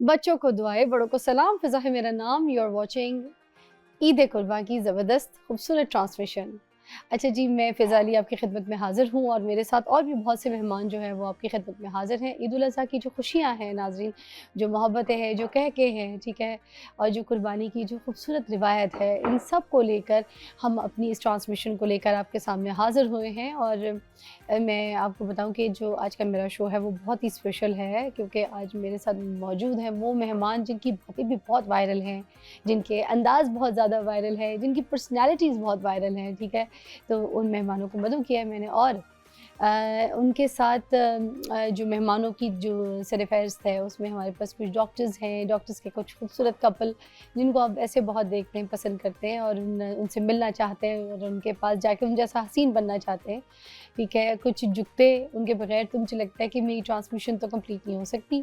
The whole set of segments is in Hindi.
बच्चों को दुआएं, बड़ों को सलाम। फिजा है मेरा नाम। यू आर वॉचिंग ईद कुर्बान की ज़बरदस्त खूबसूरत ट्रांसमिशन। अच्छा जी, मैं फ़िज़ा अली आपकी खिदमत में हाज़िर हूँ और मेरे साथ और भी बहुत से मेहमान जो हैं वो आपकी खिदमत में हाज़िर हैं। ईद उल अज़हा की जो खुशियाँ हैं नाज़रीन, जो मोहब्बतें हैं, जो कह के हैं, ठीक है, और जो कुर्बानी की जो खूबसूरत रिवायत है, इन सब को लेकर हम अपनी इस ट्रांसमिशन को लेकर आपके सामने हाज़िर हुए हैं। और मैं आपको बताऊँ कि जो आज का मेरा शो है वो बहुत ही स्पेशल है, क्योंकि आज मेरे साथ मौजूद हैं वो मेहमान जिनकी बातें भी बहुत वायरल हैं, जिनके अंदाज़ बहुत ज़्यादा वायरल है, जिनकी पर्सनैलिटीज़ बहुत वायरल हैं, ठीक है। तो उन मेहमानों को मदऊ किया है मैंने, और उनके साथ जो मेहमानों की जो सर-ए-फ़हरिस्त है उसमें हमारे पास कुछ डॉक्टर्स हैं, डॉक्टर्स के कुछ खूबसूरत कपल जिनको आप ऐसे बहुत देखते हैं, पसंद करते हैं और उनसे मिलना चाहते हैं और उनके पास जाके उन जैसा हसीन बनना चाहते हैं, ठीक है। कुछ जुगते उनके बगैर तो मुझे लगता है कि मेरी ट्रांसमिशन तो कंप्लीट नहीं हो सकती।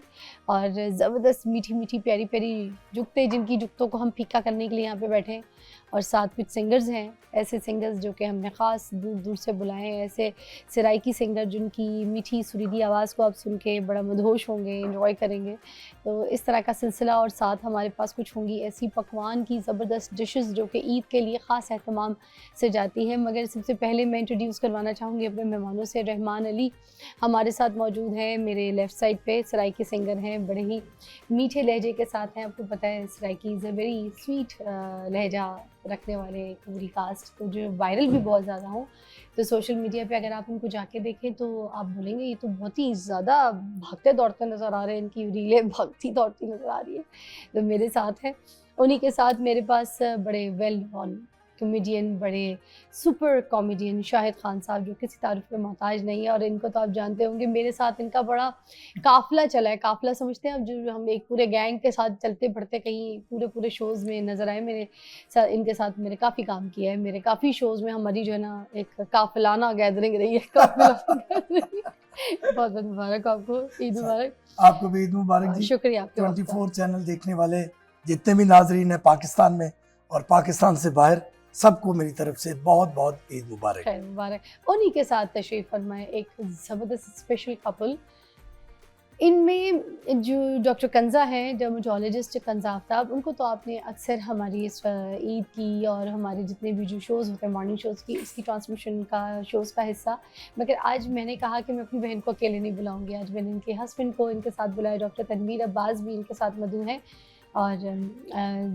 और ज़बरदस्त मीठी-मीठी, प्यारी-प्यारी जुगते, जिनकी जुगतों को हम फीका करने के लिए यहाँ पे बैठे हैं। और साथ कुछ सिंगर्स हैं, ऐसे सिंगर्स जो कि हमने ख़ास दूर-दूर से बुलाए हैं, ऐसे सराइकी सिंगर जिनकी मीठी सुरीली आवाज़ को आप सुन के बड़ा मदहोश होंगे, एंजॉय करेंगे। तो इस तरह का सिलसिला, और साथ हमारे पास कुछ होंगी ऐसी पकवान की ज़बरदस्त डिशेज़ जो कि ईद के लिए ख़ास एहतमाम से जाती हैं। मगर सबसे पहले मैं इंट्रोड्यूस करवाना चाहूँगी अपने मेहमानों से। रहमान अली हमारे साथ मौजूद हैं, मेरे लेफ़्ट साइड पे सराइकी सिंगर हैं, बड़े ही मीठे लहजे के साथ हैं। आपको पता है Saraiki is a very sweet लहजा रखने वाले पूरी कास्ट, तो जो वायरल भी बहुत ज़्यादा हो। तो सोशल मीडिया पे अगर आप उनको जाके देखें तो आप बोलेंगे ये तो बहुत ही ज़्यादा भागते दौड़ते नज़र आ रहे हैं, इनकी रीलें भागती दौड़ती नज़र आ रही है। तो मेरे साथ हैं, उन्हीं के साथ मेरे पास बड़े वेल नोन कॉमेडियन, बड़े सुपर कॉमेडियन शाहिद खान साहब, जो किसी तारीफ़ के मोहताज नहीं है। और इनको तो आप जानते होंगे, मेरे साथ इनका बड़ा काफ़िला चला है। काफ़िला समझते हैं आप, जो हम एक पूरे गैंग के साथ चलते फिरते कहीं पूरे शोज़ में नज़र आए। मेरे साथ, इनके साथ मैंने काफ़ी काम किया है। मेरे काफ़ी शोज़ में हमारी जो है ना एक काफ़िलाना गैदरिंग रही है, काफ़िलाना गैदरिंग। बहुत-बहुत मुबारक आपको, ईद मुबारक। आपको भी ईद मुबारक जी। शुक्रिया आपका। 24 चैनल देखने वाले जितने भी नाजरीन हैं पाकिस्तान में और पाकिस्तान से बाहर, सबको मेरी तरफ से बहुत बहुत ईद मुबारक। खैर मुबारक। उन्हीं के साथ तशरीफ़ फरमाए एक ज़बरदस्त स्पेशल कपल। इनमें जो डॉक्टर कंज़ा हैं, डर्मेटोलॉजिस्ट कंज़ा आफ्ताब, उनको तो आपने अक्सर हमारी इस ईद की और हमारे जितने भी जो शोज़ होते हैं मॉर्निंग शोज़ की, इसकी ट्रांसमिशन का शोज़ का हिस्सा। मगर आज मैंने कहा कि मैं अपनी बहन को अकेले नहीं बुलाऊंगी। आज मैंने इनके हस्बैंड को इनके साथ बुलाया, डॉक्टर तनवीर अब्बास भी इनके साथ मौजूद हैं। और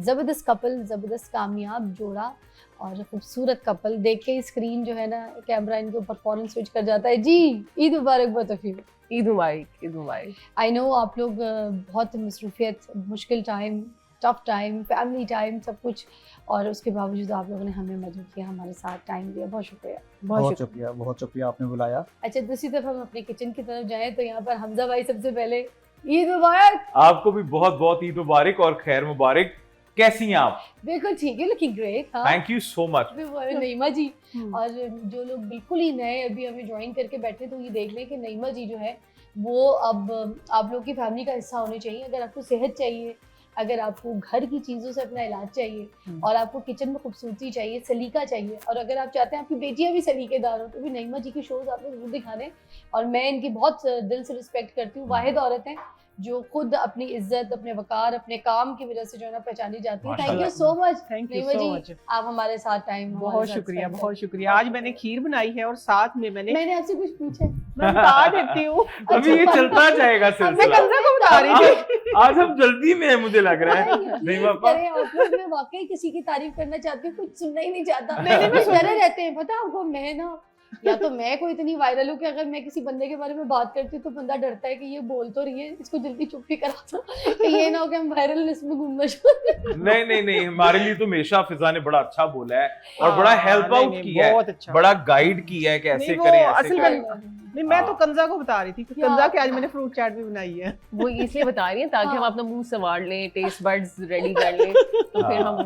ज़बरदस्त कपल, ज़बरदस्त कामयाब जोड़ा और ख़ूबसूरत कपल। देख के स्क्रीन जो है ना, कैमरा इनके ऊपर फ़ौरन स्विच कर जाता है। जी ईद मुबारक बोथ ऑफ यू। ईद मुबारक, ईद मुबारक। आई नो आप लोग बहुत मसरूफियत, मुश्किल time, tough time, family time, सब कुछ, और उसके बावजूद आप लोगों ने हमें मदद किया, हमारे साथ टाइम दिया। बहुत शुक्रिया। बहुत शुक्रिया। बहुत शुक्रिया आपने बुलाया। अच्छा, दूसरी तरफ हम अपने किचन की तरफ जाएं तो यहाँ पर हमजा भाई सबसे पहले ईद मुबारक। आपको भी बहुत बहुत ईद मुबारक और खैर मुबारक। कैसी हैं आप? बिल्कुल ठीक है, looking great. Thank you so much. Naima ji, और जो लोग बिल्कुल ही नए अभी हमें ज्वाइन करके बैठे, तो ये देख लें कि नईमा जी जो है वो अब आप लोग की फैमिली का हिस्सा होने चाहिए। अगर आपको सेहत चाहिए, अगर आपको घर की चीज़ों से अपना इलाज चाहिए, और आपको किचन में खूबसूरती चाहिए, सलीका चाहिए, और अगर आप चाहते हैं आपकी बेटियां भी सलीकेदार हो, तो भी नईमा जी के शोज़ आपको ज़रूर दिखाने। और मैं इनकी बहुत दिल से रिस्पेक्ट करती हूँ। वाहिद औरत हैं जो खुद अपनी इज्जत, अपने वकार, अपने काम की वजह से जो है ना पहचानी जाती है। Thank you so much Naima जी, आप हमारे साथ टाइम। बहुत शुक्रिया, बहुत शुक्रिया। आज मैंने खीर बनाई है और साथ में मैंने आपसे कुछ पूछा, मैं बता देती हूँ। अभी ये चलता जाएगा मैं सिलसिला। कंज़ा को बता रही थी। आज हम जल्दी में है, मुझे लग रहा है। नहीं पापा, मैं वाकई किसी की तारीफ करना चाहती हूँ, कुछ सुनना ही नहीं चाहता। नहीं, मैं डरे रहते हैं, पता आपको। मैं ना, या तो मैं कोई इतनी वायरल हूँ कि अगर मैं किसी बंदे के बारे में बात करती हूँ तो बंदा डरता है कि ये बोल तो रही है, इसको जल्दी चुप ही करा दो, कि ये ना हो कि हम वायरल लिस्ट में घूमना शुरू। नहीं, हमारे लिए तो हमेशा फिजा ने बड़ा अच्छा बोला है और बड़ा हेल्प आउट किया है, बहुत अच्छा, बड़ा गाइड किया है कि ऐसे नहीं, वो करें, ऐसे असल करें। में नहीं, मैं तो कंज़ा को बता रही थी कि कंज़ा के आज मैंने फ्रूट चाट भी बनाई है। वो इसलिए बता रही है ताकि हम अपना मुंह संवार लें, टेस्ट बड्स रेडी कर लें, तो फिर हम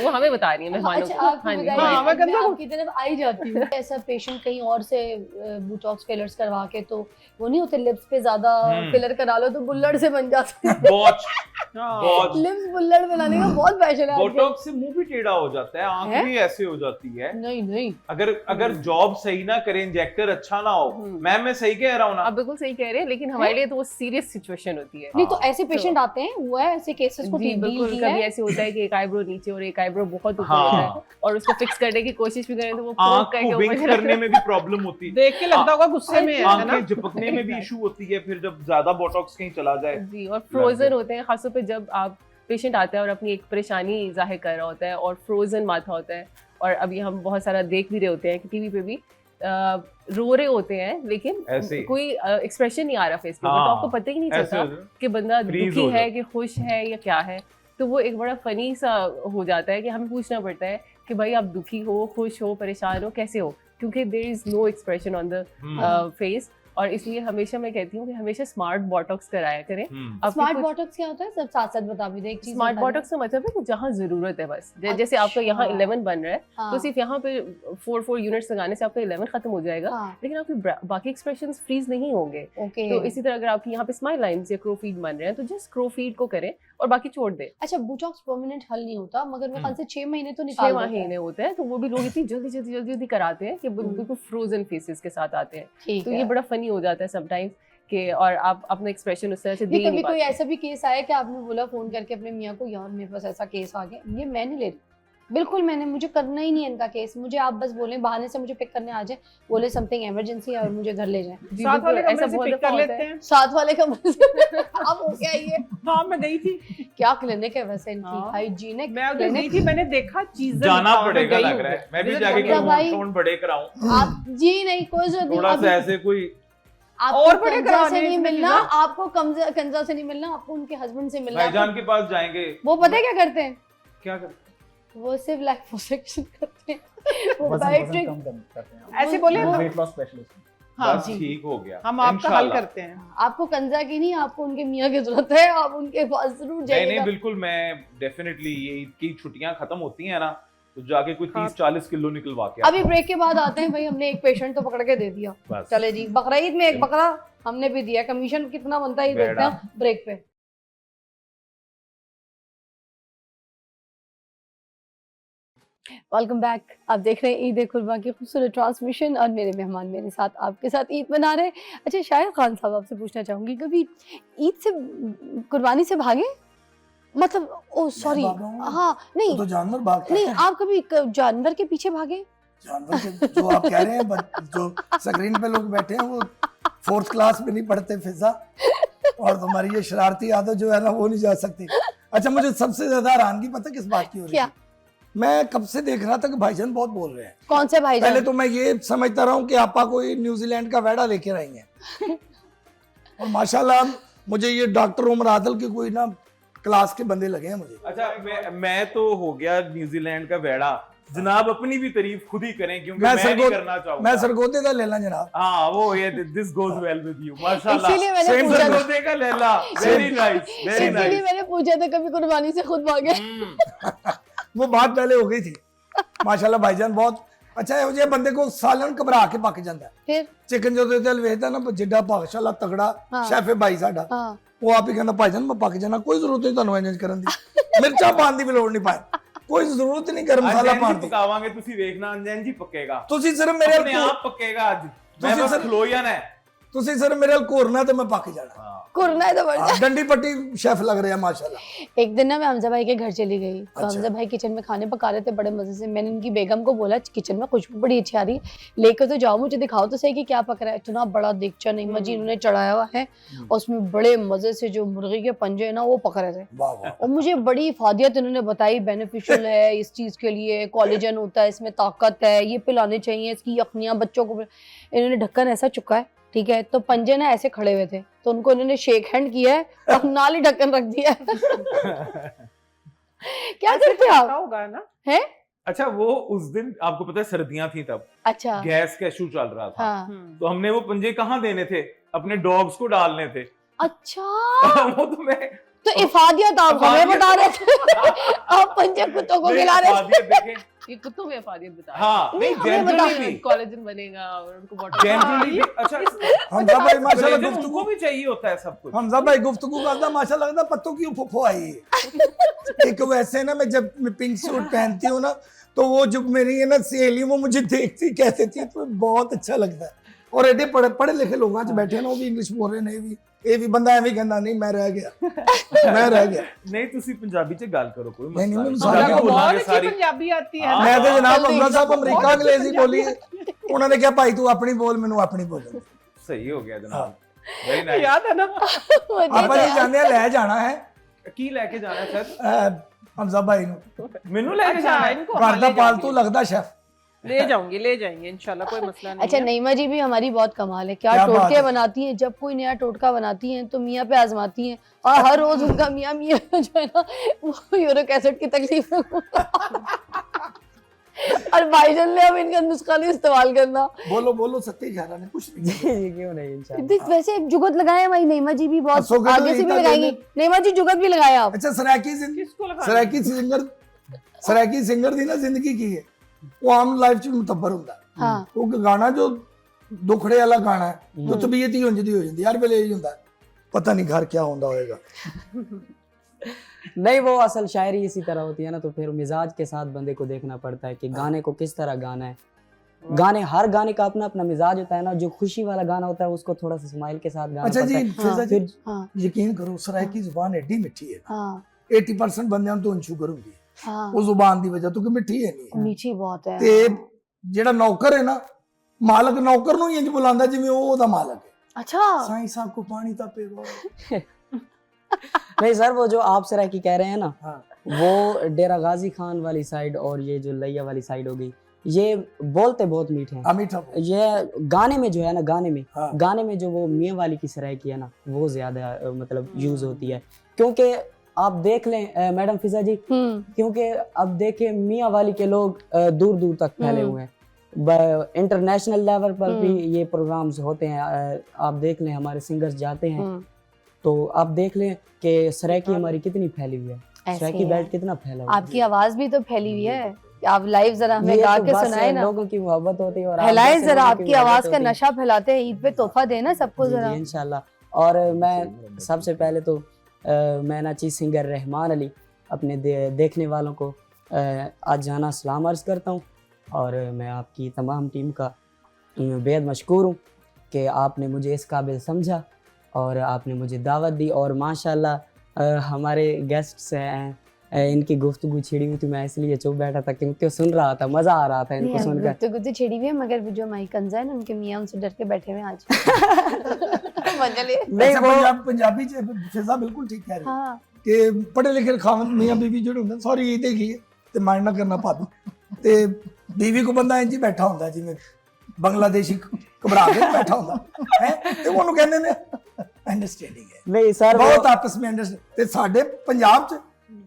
वो हमें बता रही है मेहमानों अच्छा, को। आपको हाँ जी, बताइए, हाँ, मैं मैं आपकी तरफ आई जाती हूँ। ऐसा पेशेंट कहीं और से बोटॉक्स फिलर्स करवा के, तो वो नहीं होते लिप्स पे ज्यादा फिलर करा लो तो बुल्लड़ से बन जाते हैं। बहुत बहुत लिप्स बुल्लड़ बनाने का बहुत फैशन है आजकल। बोटॉक्स से मुंह भी टेढ़ा हो जाता है, आंख है? भी ऐसे हो जाती है। नहीं नहीं, अगर जॉब सही ना करे, इंजेक्टर अच्छा ना हो, मैम मैं सही कह रहा हूँ ना? आप बिल्कुल सही कह रहे हैं, लेकिन हमारे लिए तो वो सीरियस सिचुएशन होती है। नहीं तो ऐसे पेशेंट आते हैं, हुआ है ऐसे केसेस को जी डील बिल्कुल, किया कभी है। ऐसे होता है कि एक आईब्रो नीचे और एक आईब्रो बहुत ऊपर हाँ। होता है, और उसको फिक्स करने की कोशिश भी करें तो वो आंख poke करके को ऊपर विंक से रख करने में भी प्रॉब्लम होती है, देख के लगता होगा गुस्से में है ना। आंखें झपकने में भी इशू होती है, फिर जब ज्यादा बोटॉक्स कहीं चला जाए। जी, और फ्रोजन होते हैं खासतौर पे जब आप पेशेंट आता है और अपनी एक परेशानी जाहिर कर रहा होता है और फ्रोजन माथा होता है, और अभी हम बहुत सारा देख भी रहे होते हैं कि टीवी पे भी रो रहे होते हैं लेकिन ऐसे ही। कोई एक्सप्रेशन नहीं आ रहा फेस पे, हाँ, तो आपको पता ही नहीं ऐसे चलता हो जाए। कि बंदा Freeze दुखी हो है जाता। कि खुश है या क्या है। तो वो एक बड़ा फनी सा हो जाता है कि हमें पूछना पड़ता है कि भाई आप दुखी हो, खुश हो, परेशान हो, कैसे हो, क्योंकि there is no expression on the face. और इसलिए हमेशा मैं कहती हूँ कि हमेशा स्मार्ट बोटॉक्स कराया करें। आपके स्मार्ट कुछ- बोटॉक्स क्या होता है, सब साथ साथ बता भी दे एक चीज। स्मार्ट बॉटॉक्स का मतलब है कि जहाँ जरूरत है बस, जैसे आपका यहाँ अच्छा। 11 बन रहा है हाँ, तो सिर्फ यहाँ पे 4 यूनिट्स लगाने से आपका 11 खत्म हो जाएगा, हाँ, लेकिन आपके बाकी एक्सप्रेशंस फ्रीज नहीं होंगे। ओके। तो इसी तरह अगर आपकी यहाँ पे स्माइल लाइंस या क्रो फीड बन रहे हैं तो जस्ट क्रो फीड को करें और बाकी छोड़ दें। अच्छा, बोटॉक्स परमानेंट हल नहीं होता, मगर मेरे ख्याल से 6 महीने तो 6 निकाल देता है। महीने होते हैं, तो वो भी लोग इतनी जल्दी जल्दी जल्दी जल्दी कराते हैं कि बिल्कुल फ्रोजन फेसेस के साथ आते हैं। ठीक तो है। ये बड़ा फनी हो जाता है समटाइम्स कि, और आप अपना एक्सप्रेशन उस तरह से दे नहीं, नहीं कभी कोई पाते। ऐसा भी केस आया कि आपने बोला फोन करके अपने मियाँ को, यार मेरे पास ऐसा केस आ गया, ये मैं नहीं ले रही, बिल्कुल मैंने, मुझे करना ही नहीं है इनका केस, मुझे आप बस बोले बहाने से मुझे पिक करने आ जाए, बोले समथिंग इमरजेंसी है और मुझे घर ले जाए, जी, साथ वाले बिल्कुल, कमरे से बहुत पिक दफा कर होता लेते है। हैं। साथ वाले कमरे से। आप हो क्या ये, हाँ मैं गई थी, क्या क्लिनिक है वैसे इनकी, हाँ। हाइजीनिक मैं उधर गई क्लिनिक। थी, मैंने देखा चीजें। जाना मैं पड़ेगा गई लग हूँ। रहा है, मैं भी विजिट जाके करना कोई भाई। साउंड बड़े कराऊं, आप जी नहीं, कोई जरूरत नहीं, थोड़ा अभी सा ऐसे कोई आपको और बड़े कंजा कराने से नहीं इसमें मिलना, चीज़ें। आपको कंजा से नहीं मिलना, आपको उनके हस्बैंड से मिलना है। भाईजान के पास जाएंगे। वो पता है क्या करते हैं, क्या करते? वो सिर्फ लाइपोसक्शन करते हैं, वो वजन बायोट्रिक कम करते हैं ऐसे बोले वो- वेट लॉस स्पेशलिस्ट। हाँ बस जी, ठीक हो गया, हम आपका हल इंशाल्लाह। करते हैं। आपको कंजा की नहीं, आपको उनके मियाँ की जरूरत है, आप उनके पास जरूर नहीं जाइएगा। नहीं बिल्कुल, मैं डेफिनेटली ये ईद की छुट्टियां खत्म होती हैं ना, तो जाके कोई हाँ। 30-40 किलो निकलवा के अभी ब्रेक के बाद आते हैं भाई, हमने एक पेशेंट तो पकड़ के दे दिया, बस। चले जी, बकरीद में एक बकरा हमने भी दिया, कमीशन कितना बनता है ये देखते बेड़ा। हैं ब्रेक पे। वेलकम बैक, आप देख रहे हैं ईद कुर्बान की खूबसूरत ट्रांसमिशन और मेरे मेहमान मेरे साथ आपके साथ ईद मना रहे हैं। अच्छा शाहिद खान साहब, आपसे पूछना चाहूंगी, कभी ईद से कुर्बानी से भागे, मतलब ओ सॉरी, भागा हूँ। हाँ नहीं तो जानवर भागते नहीं, हैं। आप कभी जानवर के पीछे भागे? जानवर के जो आप कह रहे हैं, जो स्क्रीन पे लोग बैठे हैं वो 4th क्लास में नहीं पढ़ते फिजा, और तुम्हारी ये शरारती आदत जो है ना वो नहीं जा सकती। अच्छा, मुझे सबसे ज्यादा हैरानगी पता किस बात की हो रही क्या? है? मैं कब से देख रहा था कि भाईजान बहुत बोल रहे हैं। कौन से भाई पहले तो मैं ये समझता रहा हूँ कि आपा कोई न्यूजीलैंड का वेड़ा लेकर आई हैं, और माशाल्लाह मुझे ये डॉक्टर उमर आदल के कोई ना क्लास के बंदे लगे हैं मुझे। अच्छा, मैं तो हो गया न्यूजीलैंड का वेड़ा। जनाब अपनी भी तारीफ खुद ही करें, क्योंकि मैं मैं नहीं सरगोद- करना चाहूंगा। मैं सरगोदे का लेला जनाब। हाँ वो ये this goes well with you, माशाल्लाह। इसीलिए मैंने Same पूछा था, सरगोदे का लैला, वेरी नाइस, वेरी इसीलिए नाइस। मैंने पूछा था कभी कुर्बानी से खुद भागे? वो बात पहले हो गई थी। माशाल्लाह भाईजान बहुत अच्छा है, मुझे बंदे को सालन घबरा के पक जाता है। फिर चिकन जो तेल वेचदा ना जिड्डा माशाल्लाह तगड़ा हाँ। शेफ है भाई साडा, हाँ, वो आप ही कहना भाईजान मैं पक जाना, कोई जरूरत नहीं ਤੁਹਾਨੂੰ ਇੰਜ ਕਰਨ ਦੀ, ਮਿਰਚਾਂ ਪਾਣ ਦੀ ਵੀ ਲੋੜ ਨਹੀਂ ਪਾਏ, ਕੋਈ ਜ਼ਰੂਰਤ ਨਹੀਂ ਗਰਮ ਮਸਾਲਾ ਅੱਜ ਪਾਣ ਇੰਜ ਦੀ। ਪਕਾਵਾਂਗੇ, ਤੁਸੀਂ ਵੇਖਣਾ ਅੰਜਨ ਜੀ ਪੱਕੇਗਾ, ਤੁਸੀਂ ਸਿਰਫ ਮੇਰੇ ਆਪਣੇ ਆਪ ਪੱਕੇਗਾ। ਅੱਜ ਮੈਂ ਤੁਸੀਂ ਬਸ ਸਰ- ਖਲੋ ਜਾਣਾ ਹੈ। ਤੁਸੀਂ ਸਿਰਫ ਮੇਰੇ ਨਾਲ ਘੋਰਨਾ ਤੇ ਮੈਂ ਪੱਕ ਜਾਣਾ। हाँ। कुरना है तो बढ़ आप डंडी पट्टी शेफ लग रहे हैं माशाल्लाह। एक दिन ना मैं हमजा भाई के घर चली गई, तो अच्छा। हमजा भाई किचन में खाने पका रहे थे बड़े मजे से। मैंने उनकी बेगम को बोला किचन में खुशबू बड़ी अच्छी आ रही है, लेकर तो जाओ, मुझे दिखाओ तो सही कि क्या पक रहा है। इतना बड़ा देगचा नहीं जी इन्होंने चढ़ाया हुआ है, और उसमें बड़े मजे से जो मुर्गी के पंजे है ना वो पक रहे थे, वाह वाह। और मुझे बड़ी इफादियत इन्होंने बताई, बेनिफिशियल है इस चीज के लिए, कोलेजन होता है इसमें, ताकत है, ये पिलाने चाहिए, इसकी यखनियाँ बच्चों को। इन्होंने ढक्कन ऐसा चुका है, ठीक है, तो पंजे ना ऐसे खड़े हुए थे, तो उनको इन्होंने शेक हैंड किया है और नाल ही ढक्कन रख दिया है। क्या करते आप? होगा ना। हैं? अच्छा, वो उस दिन आपको पता है सर्दियां थी, तब अच्छा गैस का इशू चल रहा था, हाँ, तो हमने वो पंजे कहाँ देने थे? अपने डॉग्स को डालने थे। अच्छा वो तो मैं तो इफादियत आप हमें बता रहे थे, आप पंजे कुत्तों को खिला रहे थे। इफादियत देखें। ये कुत्तों में अफादियत बता हाँ नहीं, हमें बता जनरली भी, कोलेजन बनेगा और उनको बॉटल जनरली भी। अच्छा हमजा भाई माशाल्लाह Collagen गुफ्तगू उनको भी चाहिए होता है सब कुछ। हमजा भाई गुफ्तगू करता माशाल्लाह लगता पत्तों की फुफो आई है। एक वैसे ना मैं जब मैं पिंक सूट पहनती हूँ ना तो वो जो मेरी है ना सहेली वो मुझे देखती कहती थी तो बहुत अच्छा लगता है। और एडे पढ़े लिखे लोग आज बैठे ना वो भी इंग्लिश बोल रहे नहीं भी ਇਹ ਵੀ ਬੰਦਾ ਐਵੇਂ ਕਹਿੰਦਾ ਨਹੀਂ ਮੈਂ ਰਹਿ ਗਿਆ ਮੈਂ ਰਹਿ ਗਿਆ। नहीं ਤੁਸੀਂ ਪੰਜਾਬੀ ਚ ਗੱਲ ਕਰੋ ਕੋਈ नहीं, मसला नहीं, नहीं। सारा ਪੰਜਾਬੀ को बोलांगे बहुत सारी। अच्छी पंजाबी आती है। ਮੈਂ ਤੇ ਜਨਾਬ जल्दी ਹਮਜ਼ਾ ਸਾਹਿਬ ਅਮਰੀਕਾ बहुत ਅੰਗਰੇਜ਼ੀ अच्छी ਬੋਲੀ ਉਹਨਾਂ ਨੇ ਕਿਹਾ ਭਾਈ ਤੂੰ ਆਪਣੀ ਬੋਲ ਮੈਨੂੰ ਆਪਣੀ ਬੋਲ। सही हो गया जनाब, वेरी नाइस। याद है ना? ਆਪਾਂ ਜੀ ਜਾਂਦੇ ਆ ਲੈ ਜਾਣਾ ਹੈ की लेके जाना है सर? ਹਮਜ਼ਾ ਭਾਈ ਨੂੰ मेनू लेके अच्छा, जाना है? इनको ਘਰ ਦਾ ਪਾਲਤੂ लगदा शेफ। ले जाएंगे इंशाल्लाह, कोई मसला नहीं अच्छा है। नईमा जी भी हमारी बहुत कमाल है, क्या क्या बात टोटके है। बनाती हैं। जब कोई नया टोटका बनाती हैं तो मियाँ पे आजमाती हैं और हर रोज उनका मियाँ जो है ना वो यूरिक एसिड की तकलीफ और भाईजान ने अब इनका नुस्खा नहीं इस्तेमाल करना। बोलो सत्य खाना ने कुछ नहीं किया। जी क्यों नहीं इंशाल्लाह। देख वैसे जुगत लगाए भाई नईमा जी भी बहुत हंसोगे तो आगे से भी इतना लगाएंगी। देने- नईमा जी जुगत भी लगाए आप। अच्छा किसको लगाना? ਸਰਾਕੀ ਸਿੰਗਰ ਦੀ ਨਾ ਜ਼ਿੰਦਗੀ ਕੀ ਹੈ ਉਹ ਆਮ ਲਾਈਫ ਚ ਮੁਤੱਬਰ ਹੁੰਦਾ हाँ ਉਹ ਗਾਣਾ ਜੋ ਦੁਖੜੇ ਵਾਲਾ ਗਾਣਾ ਹੈ ਉਹ ਤਬੀਅਤ ਹੀ ਉਂਝ ਦੀ ਹੋ ਜਾਂਦੀ ਹਰ ਵੇਲੇ ਹੀ ਹੁੰਦਾ ਪਤਾ ਨਹੀਂ ਘਰ ਕੀ ਹੁੰਦਾ ਹੋਏਗਾ। नहीं वो असल शायरी इसी तरह होती है ना, तो फिर मिजाज के साथ बंदे को देखना पड़ता है कि गाने को किस तरह गाना है। हर गाने का अपना अपना मिजाज होता है ना, जो खुशी वाला गाना होता है उसको थोड़ा सा स्माइल के साथ गाना अच्छा पड़ता जी है। फिजा जी फिर हाँ यकीन करो सराकी जुबान एडी मिठी है हाँ 80% ਬੰਦਿਆਂ ਤੋਂ ਸ਼ੂਗਰ ਹੁੰਦੀ ਹੈ हाँ ਉਹ ਜ਼ੁਬਾਨ ਦੀ ਵਜ੍ਹਾ ਤੋਂ ਕਿ ਮਿੱਠੀ ਹੈ ਨਹੀਂ मीठी बहुत है। ਤੇ ਜਿਹੜਾ ਨੌਕਰ ਹੈ ਨਾ ਮਾਲਕ ਨੌਕਰ ਨੂੰ ਹੀ ਇੰਜ ਬੁਲਾਉਂਦਾ ਜਿਵੇਂ ਉਹ ਉਹਦਾ ਮਾਲਕ ਹੈ। अच्छा ਸਾਈਂ ਸਾਹਿਬ ਕੋ ਪਾਣੀ ਤਾਂ ਪੀਓ। नहीं सर वो जो आप सराकी कह रहे हैं ना, हाँ। वो डेरा गाजी खान वाली साइड और ये जो लैया वाली साइड हो गई, ये बोलते बहुत मीठे हैं। अमीठा ये गाने में जो है ना, हाँ। गाने में जो वो मियाँ वाली की सराकी है ना, वो ज्यादा मतलब यूज होती है। क्योंकि आप देख लें मैडम फिजा जी, क्योंकि अब देखें मियाँ वाली के लोग दूर दूर तक फैले हुए हैं। इंटरनेशनल लेवल पर भी ये प्रोग्राम्स होते हैं। आप देख लें हमारे सिंगर्स जाते हैं तो आप देख लें कि सराकी हमारी कितनी फैली हुई है, ऐसे सराकी है। बेल्ट कितना फैला हुआ है। आपकी आवाज भी तो फैली हुई है, आप लाइव जरा हमें ये गा तो के बस सुनाए ना। लोगों की मोहब्बत होती है और आप फैलाए जैसे जरा, लोगों की आपकी आवाज मोहब्बत का होती है। नशा फैलाते हैं, ईद पे तोहफा देना सबको जी, जरा। जी, इंशाल्लाह। और मैं सबसे पहले तो मैं नाची सिंगर रहमान अली अपने देखने वालों को आज जाना सलाम अर्ज़ करता हूँ और मैं आपकी तमाम टीम का बेहद मशकूर हूँ कि आपने मुझे इस काबिल समझा और आपने मुझे दावत दी। और माशाल्लाह हमारे गेस्ट्स हैं, इनकी गुफ्तगू छिड़ी हुई थी, मैं इसलिए चुप बैठा था क्योंकि सुन रहा था, मज़ा आ रहा था इनको सुनकर। गुत्ते छिड़ी हुई है, मगर जो हमारी कंजा है ना उनके मियाँ उनसे डर के बैठे हुए हैं आज। मजा ले। नहीं अच्छा, वो पंजाबी च फिजा बिल्कुल ठीक कह रही है हाँ ਕਿ ਪੜ੍ਹੇ ਲਿਖੇ ਖਾਵੰਦ ਮੀਆਂ ਬੀਵੀ ਜਿਹੜੇ ਹੁੰਦੇ ਸੌਰੀ ਇਹ ਦੇਖੀ ਤੇ ਮਾਈਂਡ ਨਾ ਕਰਨਾ ਪਾ ਦੂੰ ਤੇ ਬੀਵੀ ਕੋ ਬੰਦਾ ਇੰਜ ਹੀ ਬੈਠਾ ਹੁੰਦਾ ਜਿਵੇਂ ਬੰਗਲਾਦੇਸ਼ੀ ਘਬਰਾ ਕੇ ਬੈਠਾ ਹੁੰਦਾ ਹੈ ਤੇ ਉਹਨੂੰ ਕਹਿੰਦੇ ਨੇ ਅੰਡਰਸਟੈਂਡਿੰਗ ਹੈ नहीं सर वो ਬਹੁਤ ਆਪਸ ਵਿੱਚ ਅੰਡਰਸਟੈਂਡ ਤੇ ਸਾਡੇ ਪੰਜਾਬ ਚ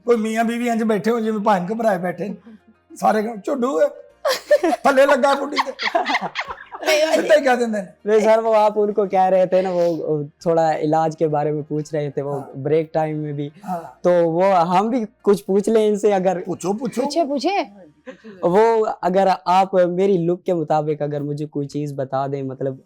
ਕੋਈ ਮੀਆਂ ਬੀਵੀ ਇੰਜ ਬੈਠੇ ਹੋ ਜਿਵੇਂ ਭਾਂ ਘਬਰਾਏ ਬੈਠੇ ਸਾਰੇ ਝੁੱਡੂ ਥੱਲੇ ਲੱਗਾ ਬੁੱਢੀ ਤੇ सिद्धा ही कह देते हैं। नहीं सर वो आप उनको कह रहे थे ना, वो थोड़ा इलाज के बारे में पूछ रहे थे वो ब्रेक टाइम में भी, हाँ। तो वो हम भी कुछ पूछ लें इनसे। अगर पूछो पूछे पूछे वो अगर आप मेरी लुक के मुताबिक अगर मुझे कोई चीज बता दें, मतलब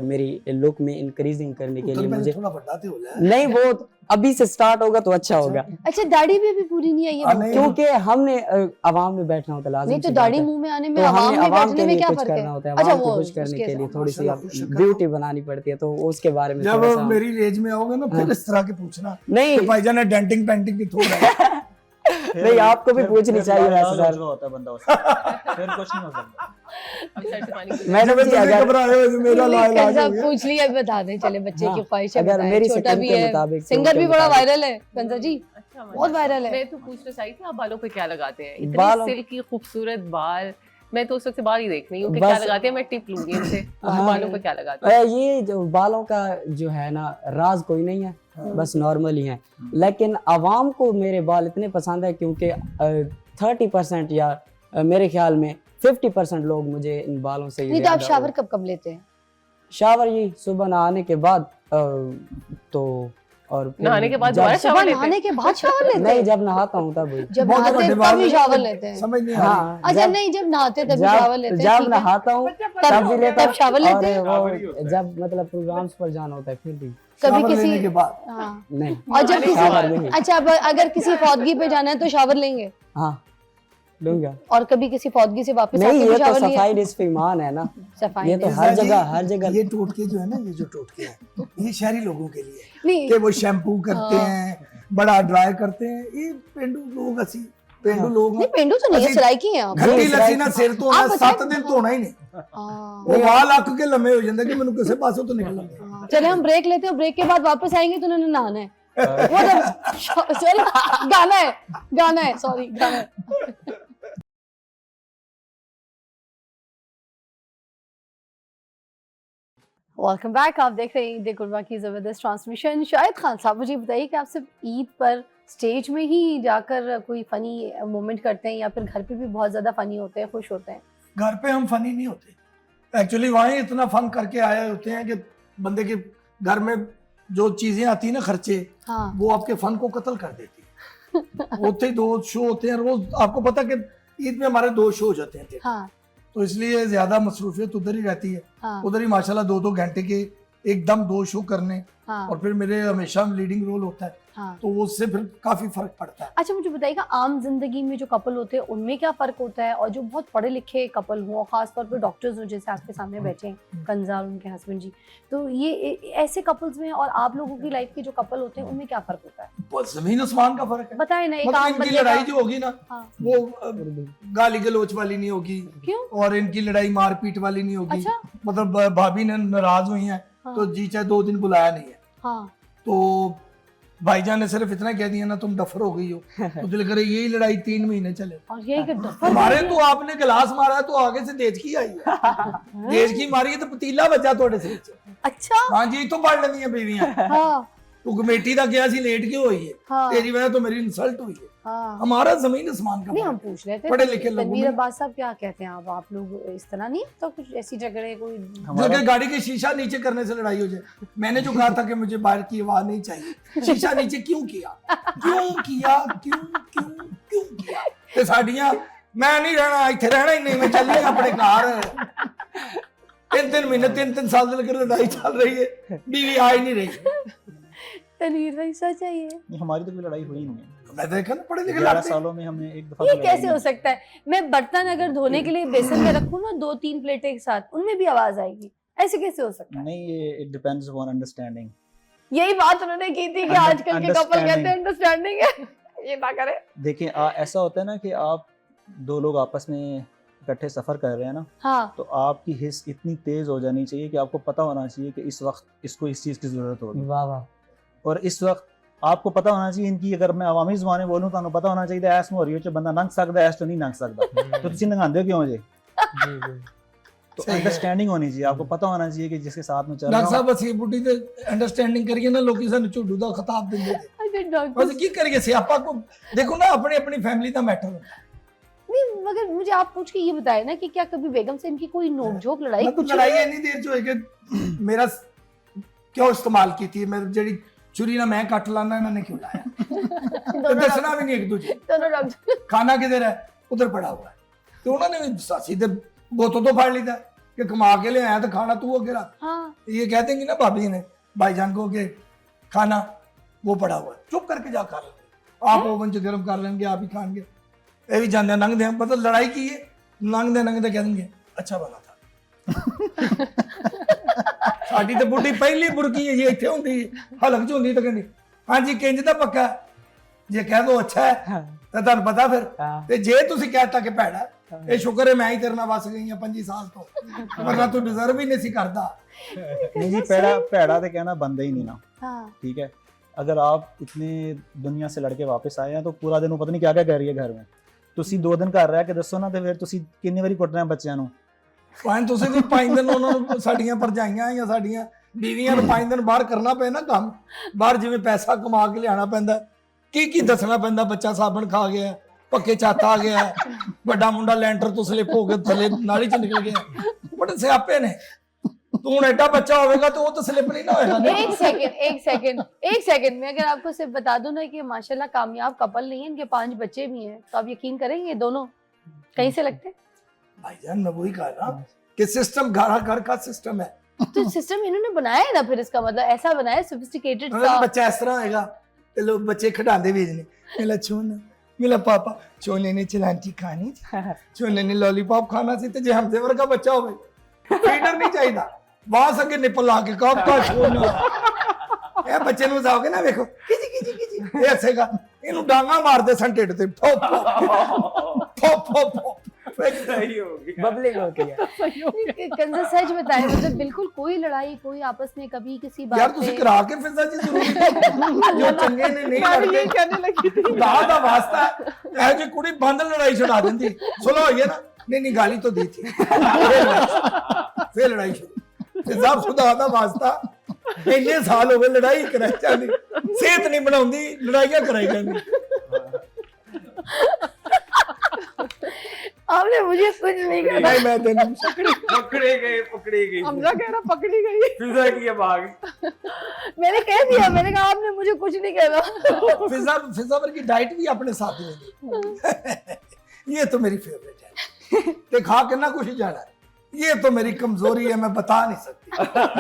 मेरी लुक में इंक्रीजिंग करने के लिए मुझे थोड़ा बड़ा थे हो जाए नहीं, वो अभी से स्टार्ट होगा तो अच्छा होगा, अच्छा दाढ़ी भी अभी पूरी नहीं आई है नहीं, क्योंकि हमने अवाम में बैठना होता है लाज़िम नहीं तो सी दाढ़ी बात है। मुंह में आने में तो आवाम हमने में आवाम बैठने के में लिए क्या कुछ फर्क है? करना होता है, अच्छा आवाम को वो खुश करने उसके के लिए साथ। थोड़ी सी माशाल्लाह, ब्यूटी बनानी पड़ती है, तो उसके बारे में जब थोड़ा सा मेरी रेंज में आओगे ना फिर इस तरह के पूछना नहीं कि भाईजान ने डेंटिंग पेंटिंग की थोड़ा नहीं आपको भी पूछनी चाहिए वैसे सर। होता है बंदा उसका फिर कुछ नहीं हो सकता। अब सर से पानी पी- मैडम जी अगर घबराए हुए थे, मेरा ला इलाज कंजा हो गया। पूछ लिया बता दें, चले बच्चे हाँ, की ख्वाहिश है अगर बताएं। मेरी छोटा सेकंड भी के है, मुताबिक, सिंगर भी उनके बड़ा मुताबिक। वायरल है कंजा जी, अच्छा, बहुत वायरल है। मैं तो पूछना चाहती थी आप बालों पे क्या लगाते हैं? इतने बालों- सिल्की खूबसूरत बाल, मैं तो उस वक्त से बाल ही देख रही हूँ कि बस- क्या लगाते हैं, मैं टिप लूंगी इनसे। हाँ। बालों पे क्या लगाते हैं? ये जो बालों का जो है ना राज कोई नहीं है, बस नॉर्मल ही है, लेकिन आवाम को मेरे बाल इतने पसंद है क्योंकि 30% या मेरे ख्याल में 50% लोग मुझे इन बालों से ही नहीं तो आप ज्यादा- शावर कब कब लेते हैं? शावर ये सुबह नहाने के बाद तो और फिर नहाने के बाद जब- दोबारा शावर सुबह लेते हैं? नहाने के बाद शावर लेते नहीं हैं? जब नहाता हूँ तब भी। जब बहुत नहाते बड़े हैं बाल तभी हैं। शावर लेते हैं? समझ नहीं आ रही। हाँ अच्छा जब नहीं, जब नहाते तभी शावर लेते हैं, जब ठीक है। नहाता हूँ तब तब भी लेता तब शावर लेते और हैं? शावर ही वो होता है। जब मतलब प्रोग्राम्स पर जाना होता है फिर भी कभी शावर लेने किसी के बाद हाँ नहीं। और जब किसी शावर नहीं। अच्छा अब अगर किसी फौतगी पे जाना है तो शावर लेंगे, हाँ लूंगा। और कभी किसी फौतगी से वापस नहीं आके ये भी तो शावर लिया? सफाई रिस्क ईमान है ना, सफाई ये तो नहीं। हर जी, हर जगह ये टोटके जो है ना, ये जो टोटके हैं ये शहरी लोगों के लिए नहीं कि वो शैम्पू करते हाँ। हैं, बड़ा ड्राई करते हैं। ये पेंडू लोग असी पेंडू लोग नहीं पेंडू तो नहीं है, ਅਸੀਂ सराइकी हैं आप। घट्टी लस्सी ना सिर तो आप ना बताएं। 7 दिन धोना ही नहीं, हाँ। वो वाल अक के लम्बे हो जाते कि मैंने किसी पासों तो निकलना नहीं। हाँ, चले हम ब्रेक लेते हैं, ब्रेक के बाद वापस आएंगे तो उन्होंने नहाना है। वो जब चलो गाना है सॉरी गाना है। वेलकम बैक, आप देख रहे हैं ईद कुर्बा की ज़बरदस्त ट्रांसमिशन। शाहिद खान साहब मुझे बताइए कि आप सिर्फ ईद पर स्टेज में ही जाकर कोई फ़नी मोमेंट करते हैं या फिर घर पे भी बहुत ज़्यादा फ़नी होते हैं, खुश होते हैं? घर पे हम फनी नहीं होते एक्चुअली, वहीं इतना फन करके आए होते हैं कि बंदे के घर में जो चीजें आती है ना खर्चे, हाँ वो आपके फन को कत्ल कर देती है। होते ही 2 शो होते हैं रोज, आपको पता कि ईद में हमारे 2 शो हो जाते हैं theatre। हाँ तो इसलिए ज्यादा मसरूफियत उधर ही रहती है। हाँ उधर ही माशाल्लाह 2-2 घंटे के एकदम 2 शो करने, हाँ और फिर मेरे हमेशा लीडिंग रोल होता है, हाँ। तो वो उससे फिर काफी फर्क पड़ता है। अच्छा मुझे बताइएगा, आम जिंदगी में जो कपल होते हैं उनमें क्या फर्क होता है, और जो बहुत पढ़े लिखे कपल हों, खास तौर पे डॉक्टर्स हों जैसे आपके सामने बैठे हैं कंजा और उनके हस्बैंड जी, तो ये ऐसे कपल्स में और आप लोगों की लाइफ के जो कपल होते हैं उनमें क्या फर्क होता है? बस जमीन आसमान का फर्क है। बताए ना, एक मतलब आम इनकी बंदे लड़ाई का। जो होगी ना, हाँ। वो गाली गलोच वाली नहीं होगी, क्यों? और इनकी लड़ाई मारपीट वाली नहीं होगी। अच्छा मतलब भाभी ने नाराज हुई हैं हाँ। तो जी चाहे 2 दिन बुलाया नहीं है, हाँ तो भाईजान ने सिर्फ इतना कह दिया ना तुम डफर हो गई हो, तो दिल करे यही लड़ाई 3 महीने चले। और यही कि डफर हमारे तो आपने गिलास मारा है तो आगे से देजकी आई है, देजकी मारी है तो पतीला बजा थोड़े से। अच्छा हाँ जी, तो पढ़ लेनी है बीवियां, हाँ तू कमेटी का गया सी लेट क्यों हुई है, हाँ तेरी वजह तो मेरी इंसल्ट हुई है। हाँ हमारा जमीन आसमान का नहीं, हम फर्क है। पूछ रहे थे पढ़े लिखे लोगों तनवीर में अब्बास साहब क्या कहते हैं आप लोग इस तरह नहीं, तो कुछ ऐसी झगड़े कोई? जबकि गाड़ी की शीशा नीचे करने से लड़ाई हो जाए। मैंने जो कहा था कि मुझे बाहर की आवाज नहीं चाहिए, शीशा नीचे क्यों किया, क्यों किया, क्यों क्यों क्यों किया? ते साडियां मैं नहीं रहना, इत्थे रहना ही नहीं, मैं चल रही अपने घर। 3-3 महीने 3-3 साल से लेकर लड़ाई चल रही है, बीवी आ ही नहीं रही। तनवीर भाई सच है ये? नहीं, हमारी तो कोई लड़ाई हुई नहीं है। मैं देखा ना, पढ़े लिखे 11 लगते हैं। सालों में हमने एक दफा ये भी लड़ाई कैसे हो नहीं सकता है? मैं बर्तन अगर धोने के लिए बेसन में रखूं ना 2-3 प्लेटें एक साथ, उनमें भी आवाज आएगी, ऐसे कैसे हो सकता की। है? नहीं, ये इट डिपेंड्स अपॉन अंडरस्टैंडिंग। यही बात उन्होंने की थी कि आजकल के कपल कहते हैं अंडरस्टैंडिंग है, ये ना करें। देखिए ऐसा होता है ना कि आप 2 लोग आपस में इकट्ठे सफर कर रहे हैं ना, हाँ तो आपकी हिस्स इतनी तेज हो जानी चाहिए कि आपको पता होना चाहिए कि इस वक्त इसको इस चीज की जरूरत होगी, वाह वाह और इस वक्त आपको पता होना चाहिए इनकी, अगर मैं अवामी ज़बान में बोलूं तो पता होना चाहिए ऐस में हो रही हो बंदा नंग सकता है, ऐस तो नहीं नंग सकता, तो तुम नंगांदे क्यों जी? जी जी तो सही है। अंडरस्टैंडिंग होनी चाहिए, आपको पता होना चाहिए कि जिसके साथ में चल रहा डॉक्टर हूं। साहब ਅਸੀਂ ਬੁੱਢੀ ਤੇ ਅੰਡਰਸਟੈਂਡਿੰਗ ਕਰੀਏ ਨਾ, ਲੋਕੀ ਸਾਨੂੰ ਝੁੱਡੂ ਦਾ ਖਿਤਾਬ ਦਿੰਦੇ ਨੇ। अरे डॉक्टर बस की करिए सियापा को देखो ना, अपनी अपनी फैमिली का मैटर है। नहीं, मगर मुझे आप पूछ के ये बताए ना कि क्या कभी बेगम से इनकी कोई नोकझोंक लड़ाई मैं तो कुछ लड़ाई इतनी देर जो है कि मेरा क्यों इस्तेमाल की थी, मैं जेडी छुरी ना मैं कट लाना, इन्होंने क्यों लाया, तो दसना भी नहीं एक दूसरे। दोनों डॉक्टर खाना किधर है, उधर पड़ा हुआ है, तो उन्होंने भी सासी दे बोतों तो फाड़ ली था कि कमा के ले आया तो खाना तू अगे रख। हाँ ये कह देंगी ना भाभी ने भाईजान को कि खाना वो पड़ा हुआ है, चुप करके जा खा लेंगे, आप ओवन च गर्म कर लेंगे, आप ही खाएंगे। ये भी जानते लंघते हैं, मतलब लड़ाई की है, लंघते कह देंगे अच्छा बना था। साडी तो बुढ़ी पहली बुरकी है, ये इतने होंगी हलक च होंगी तो कहती हाँ जी किंज दा पक्का है, जे कह दो अच्छा है तो तुहानू पता फिर, हाँ। ते जे तुसी कहता कि भैड़ा ये शुक्र है मैं ही तेरे नाल वस गई हां 25 साल तो, वरना तू डिजर्व ही नहीं सी करदा। नहीं जी, पैड़ा तो कहना बंदा ही नहीं ना, हाँ ठीक है। अगर आप इतने दुनिया से लड़के वापस आए हैं तो पूरा दिन वो पता नहीं क्या क्या कर रही है घर में, ਤੁਸੀਂ 2 ਦਿਨ ਘਰ ਰਹਿ ਕੇ ਦੱਸੋ ਨਾ, ਤੇ ਫਿਰ ਤੁਸੀਂ ਕਿੰਨੀ ਵਾਰੀ ਕੁੱਟਣਾ ਬੱਚਿਆਂ ਨੂੰ? ਭਾਵੇਂ ਤੁਸੀਂ ਵੀ 5 ਦਿਨ ਉਹਨਾਂ ਨੂੰ ਸਾਡੀਆਂ ਭਰਜਾਈਆਂ ਜਾਂ ਸਾਡੀਆਂ ਬੀਵੀਆਂ ਨੂੰ 5 ਦਿਨ ਬਾਹਰ ਕਰਨਾ ਪਏ ਨਾ ਕੰਮ, ਬਾਹਰ ਜਿਵੇਂ ਪੈਸਾ ਕਮਾ ਕੇ ਲਿਆਣਾ ਪੈਂਦਾ, ਕੀ ਦੱਸਣਾ ਪੈਂਦਾ, ਬੱਚਾ ਸਾਬਣ ਖਾ ਗਿਆ, ਪੱਕੇ ਛੱਤ ਆ ਗਿਆ, ਵੱਡਾ ਮੁੰਡਾ ਲੈਂਟਰ ਤੋਂ ਸਲਿੱਪ ਹੋ ਕੇ ਥੱਲੇ ਨਾਲੀ ਚ ਨਿਕਲ ਗਿਆ, ਬੜੇ ਸਿਆਪੇ ਨੇ। तू हूं एडा बच्चा होगा तो वो तो स्लिप नहीं ना होएगा। एक सेकंड मैं अगर आपको सिर्फ बता दूं ना कि माशाल्लाह कामयाब कपल नहीं है, इनके 5 बच्चे भी हैं, तो आप यकीन करेंगे दोनों कहीं से लगते हैं? भाईजान मैं वही कहा ना कि सिस्टम घर का सिस्टम है। तो सिस्टम इन्होंने बनाया है ना, फिर इसका मतलब ऐसा बनाया सोफिस्टिकेटेड सा। बच्चा इस तरह होएगा ते लोग बच्चे खिडांदे भी ने, मेरा छोना मेरा पापा, छोने ने चिलांटी खानी, छोने ने लॉलीपॉप खाना सी, ते जे हमदे वर्गा बच्चा होवे फीडर नहीं चाहिए, बांस अगे निपल ला के कब का छोना ए बच्चे नु जाओगे ना, देखो किजी ये हसेगा, इनु डांगा मार दे सन ढिड ते ठोप ठोप ठोप सही हो गया। बबलिंग होती है। कंजर सच बताए, मतलब बिल्कुल कोई लड़ाई कोई आपस में कभी किसी यार बात तुसी पे करा के फिजा जी जरूरी जो चंगे ने नहीं मैं भी करते यही कहने लगी थी। खुदा दा वास्ता ए जी कुड़ी बंद लड़ाई छुड़ा देंदी, सुनो होइए ना, नहीं गाली तो दी थी फिर लड़ाई शुरू, फिजा खुदा दा वास्ता इन्ने साल हो गए लड़ाई कराई जानी, सेहत नहीं बनाउंदी, लड़ाइयां कराई जानी। आपने मुझे कुछ नहीं कहा। नहीं मैं तेन पकड़े गए हमजा कह रहा पकड़ी गई। फिजा की अब आ गई। मैंने कह दिया, मैंने कहा आपने मुझे कुछ नहीं कहा। फिजा पर की डाइट भी अपने साथ में ये तो मेरी फेवरेट है, ते खा के ना कुछ जाना है, ये तो मेरी कमजोरी है, मैं बता नहीं सकती,